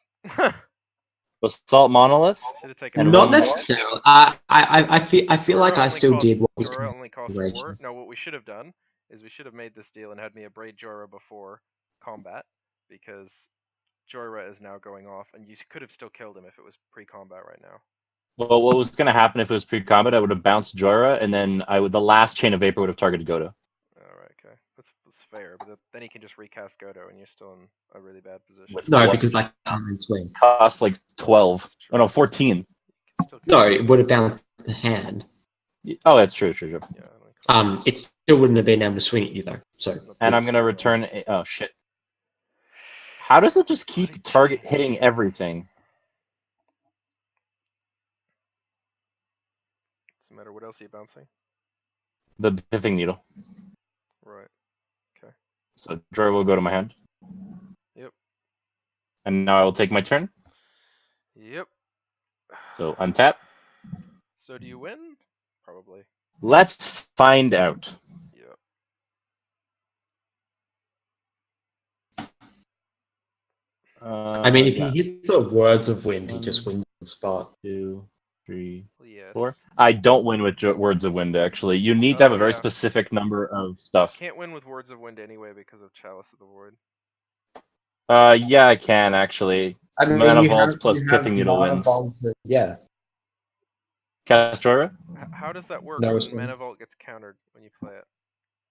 Basalt Monolith. Should have taken. And Not one more. necessarily. I feel like I still did what was Jhoira only costs Right. 4. No, what we should have done is we should have made this deal and had me abrade Jhoira before combat, because Jhoira is now going off, and you could have still killed him if it was pre-combat right now. Well, what was going to happen if it was pre-combat? I would have bounced Jhoira, and then the last Chain of Vapor would have targeted Godo. Alright, okay. That's fair, but then he can just recast Godo and you're still in a really bad position. No, What? because I can't swing. Costs like 12. Oh no, 14. You can still No, cast it would have bounced the hand. Oh, that's true. Yeah, it only costs- It still wouldn't have been able to swing it either. So And I'm going to return... Oh, shit. How does it just keep target hitting everything? Doesn't matter. What else are you bouncing? The Pithing Needle. Right. Okay. So Jhoira will go to my hand. Yep. And now I will take my turn. Yep. So untap. So do you win? Probably. Let's find out. Yep. I mean, if yeah. he hits the words of wind, he just wins the spot. 2, 3, Well, yes. 4. I don't win with Words of Wind, actually. You need to have a very yeah. specific number of stuff. Can't win with Words of Wind anyway because of Chalice of the Void. Yeah, I can, actually. I mean, Mana you Vault have- plus you have Pithing Needle Mana wins. Vault, yeah. Cast Jhoira? How does that work No, when it's- Mana Vault gets countered when you play it?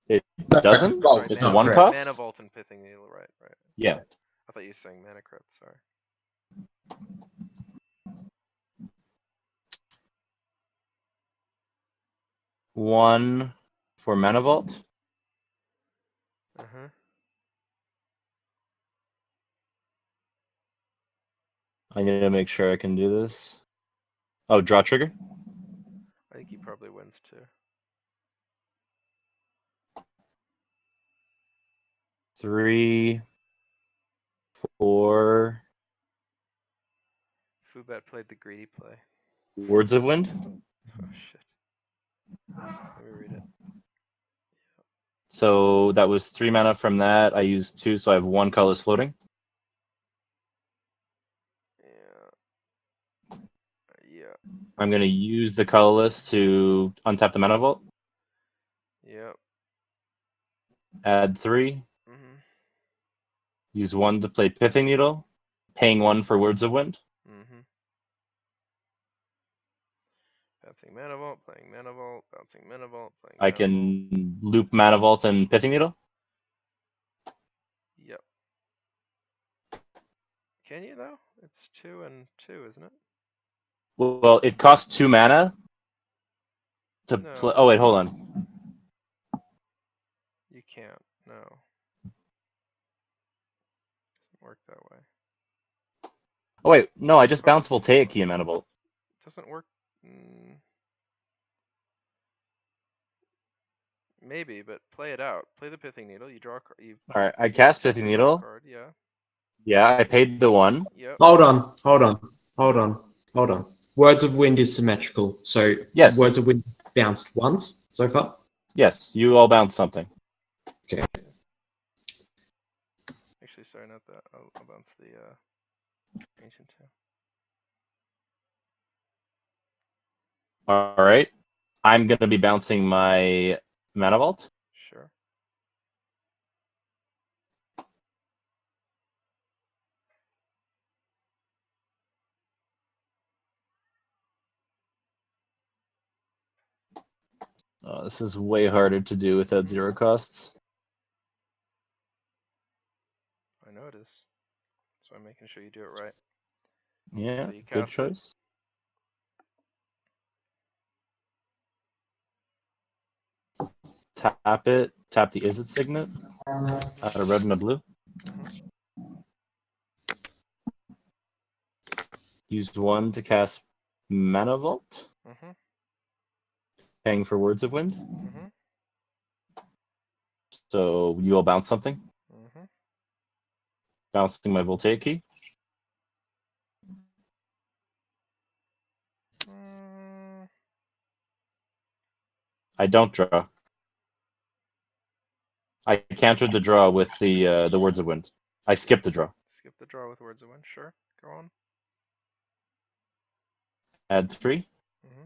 It No, doesn't? Vault, Sorry, It's mana, a 1 crypt. cost? Mana Vault and Pithing Needle, right? Yeah. I thought you were saying Mana Crypt, sorry. 1 for Mana Vault. Uh-huh. I need to make sure I can do this. Oh, draw trigger? I think he probably wins too. 3, 4, Fubat played the greedy play. Words of Wind. Oh shit. Let me read it. So that was 3 mana from that. I used 2, so I have 1 colorless floating. Yeah. Yeah. I'm going to use the colorless to untap the Mana Vault. Yep. Add 3. Mm-hmm. Use 1 to play Pithing Needle. Paying 1 for Words of Wind. Mm-hmm. Bouncing Mana Vault, playing Mana Vault, bouncing Mana Vault, playing I Mana Vault. can loop Mana Vault and Pithing Needle. Yep. Can you though? It's 2 and 2, isn't it? Well, it costs 2 mana to No. play. Oh, wait, hold on. You can't. No. Doesn't work that way. Oh, wait, no, I just bounced Costs- Voltaic Key and Mana Vault. Doesn't work. Maybe, but play it out. Play the Pithing Needle. You draw a card. All right, I cast Pithing Needle. Card. Yeah. Yeah, I paid the 1. Yep. Hold on. Words of Wind is symmetrical, so Yes. Words of Wind bounced once so far. Yes, you all bounced something. Okay. Actually, sorry, not that. I'll bounce the Ancient too. All right, I'm going to be bouncing my Mana Vault. Sure. Oh, this is way harder to do without 0 costs. I know it is. So I'm making sure you do it right. Yeah, So you good cast choice. Tap it. Tap the Is It Signet. Add a red and a blue. Used 1 to cast Mana Vault. Mm-hmm. Paying for Words of Wind. Mm-hmm. So you all bounce something. Mm-hmm. Bouncing my Voltaic Key. I don't draw. I countered the draw with the Words of Wind. I skipped the draw. Skip the draw with Words of Wind. Sure. Go on. Add 3. Mm-hmm.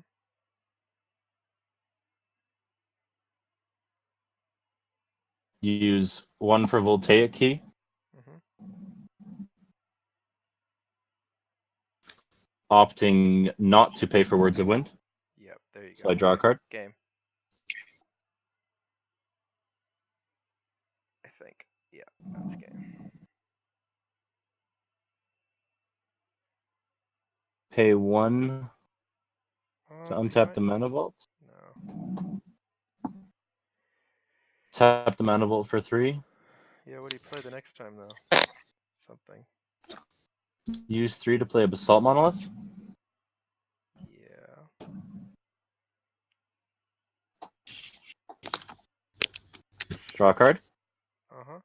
Use 1 for Voltaic Key. Mm-hmm. Opting not to pay for Words of Wind. Yep. There you So go. I draw a card. Game. I think. Yeah, that's game. Pay 1 to untap the Mana Vault. No. Tap the Mana Vault for 3. Yeah, what do you play the next time though? Something. Use 3 to play a Basalt Monolith. Yeah. Draw a card. Uh-huh.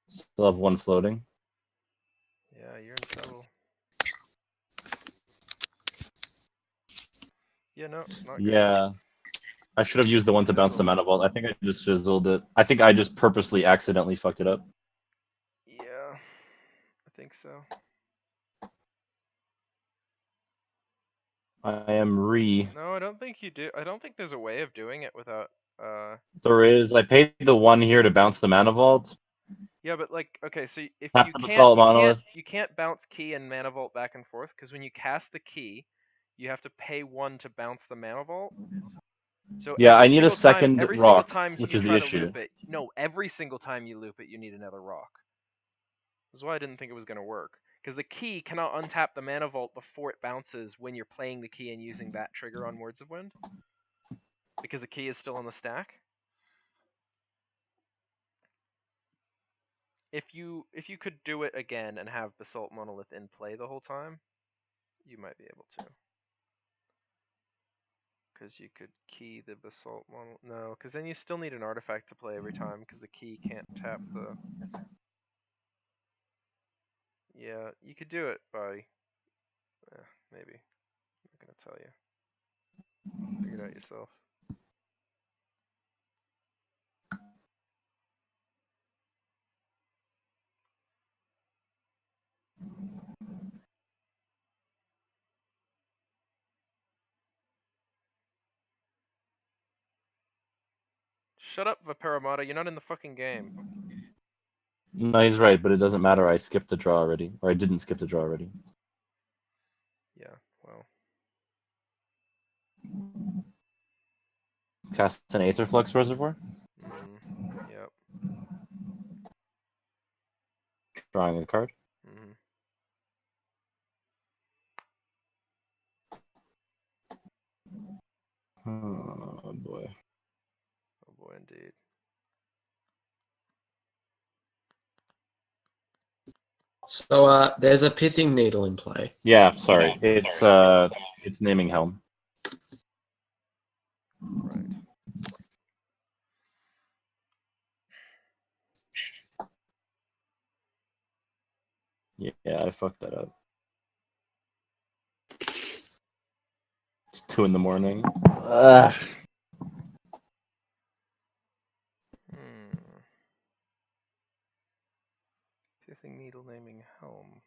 Still have 1 floating. Yeah, you're in trouble. Yeah, no, not good. Yeah. I should have used the 1 to bounce the Mana Vault. I think I just fizzled it. I think I just purposely accidentally fucked it up. Yeah, I think so. I am No, I don't think you do. I don't think there's a way of doing it without. There is. I paid the 1 here to bounce the Mana Vault. Yeah, but like, okay, so if Tap you the can't, Basalt Monolith. you can't bounce key and Mana Vault back and forth because when you cast the key, you have to pay 1 to bounce the Mana Vault. So Yeah, every I need a single second time, every rock, single time which you is the try to issue. loop it, no, every single time you loop it, you need another rock. That's why I didn't think it was going to work. Because the key cannot untap the mana vault before it bounces when you're playing the key and using that trigger on Words of Wind. Because the key is still on the stack. If you could do it again and have Basalt Monolith in play the whole time, you might be able to. Because you could key the Basalt Monolith. No, because then you still need an artifact to play every time because the key can't tap the... Yeah, you could do it by... maybe. I'm not going to tell you. Figure it out yourself. Shut up, Vaparamata, you're not in the fucking game. No, he's right, but it doesn't matter. I skipped the draw already, or I didn't skip the draw already. Yeah, well. Cast an Aetherflux Reservoir. Yep. Drawing a card. Oh boy. Oh boy, indeed. So there's a pithing needle in play. Yeah, sorry. It's naming Helm. Right. Yeah, I fucked that up. It's 2 in the morning. Pithing needle naming Helm.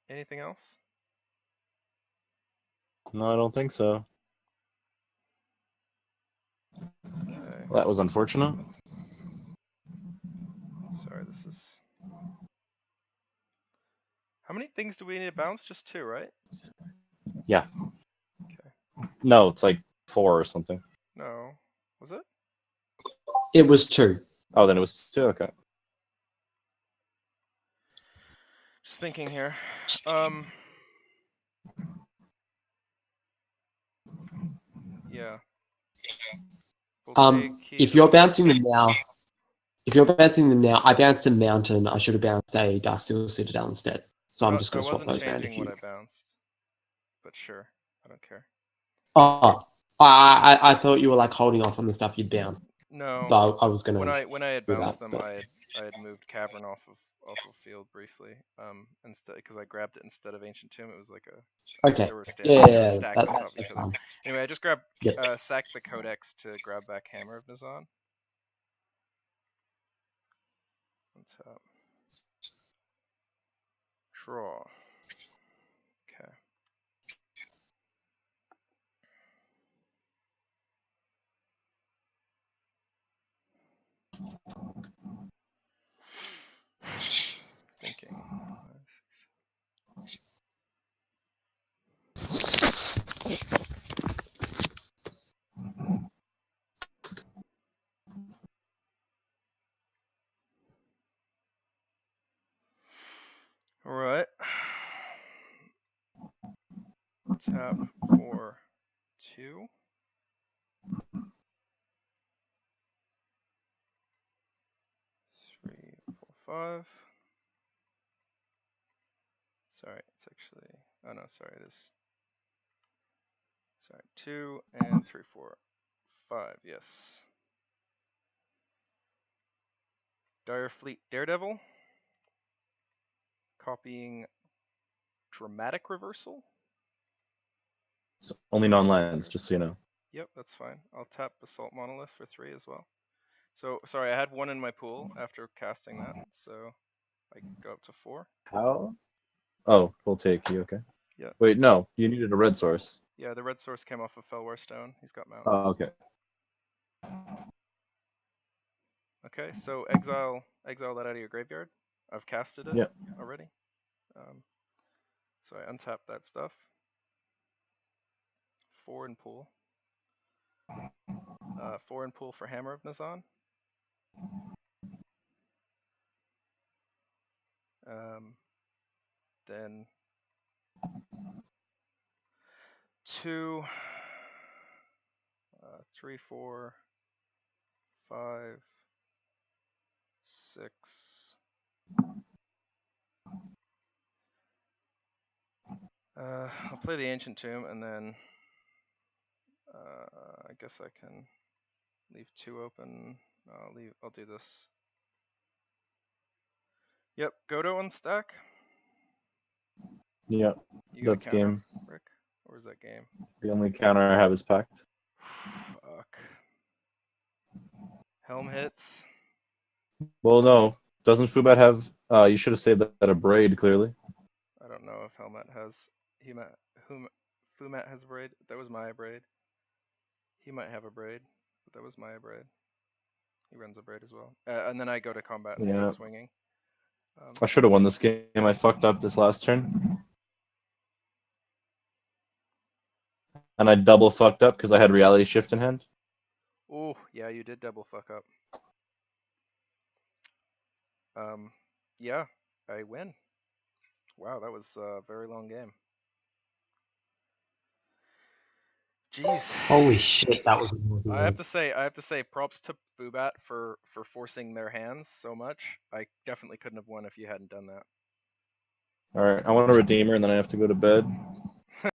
Anything else? No, I don't think so. Okay. Well, that was unfortunate. Sorry, this is... How many things do we need to bounce? Just 2, right? Yeah. Okay. No, it's like 4 or something. No. Was it? It was 2. Oh, then it was 2. Okay. Just thinking here. Yeah. If you're bouncing them now, I bounced a mountain. I should have bounced a Darksteel Citadel instead. So I'm just going to swap those around. I wasn't changing what I bounced, but sure, I don't care. Oh, I thought you were like holding off on the stuff you'd bounced. No. So I was going to. When I had bounced them, I had moved Cavern off of field briefly. Instead, because I grabbed it instead of Ancient Tomb, it was like a... Okay. They were stacked on top of each other. Fine. Anyway, I just grabbed sacked the Codex to grab back Hammer of Nizan. Untap. Draw. Okay. Thinking. 5, 6, 7. All right. Tap for 2. Three, 4, 5. Sorry, it's actually... Oh no, sorry, it is... Sorry, 2 and 3, 4, 5, yes. Dire Fleet Daredevil. Copying Dramatic Reversal. It's only non-lands, just so you know. Yep, that's fine. I'll tap Basalt Monolith for 3 as well. So, sorry, I had 1 in my pool after casting that, so I go up to 4. How? Oh, we'll take you, okay. Yeah. Wait, no, you needed a red source. Yeah, the red source came off of Felwar Stone. He's got mountains. Oh, okay. Okay, so exile that out of your graveyard. I've casted it already. So I untap that stuff. 4 in pool. 4 in pool for Hammer of Nazan. Then 2, 3, 4, 5, 6. I'll play the Ancient Tomb, and then I guess I can leave 2 open. I'll do this. Yep, Godo on stack. Yeah, You got a that's counter, game. Rick? Or is that game? The only counter I have is packed. Fuck. Helm hits. Well, no. Doesn't Fubat have... you should have saved that a braid, clearly. I don't know if Helmet has... Fumat has a braid. That was my braid. He might have a braid, but that was my braid. He runs a braid as well. And then I go to combat and Yeah. start swinging. I should have won this game. I fucked up this last turn. And I double fucked up because I had Reality Shift in hand. Oh, yeah, you did double fuck up. Yeah, I win. Wow, that was a very long game. Jeez. Holy shit, that was. I have to say, props to Fubat for forcing their hands so much. I definitely couldn't have won if you hadn't done that. Alright, I want a Redeemer and then I have to go to bed.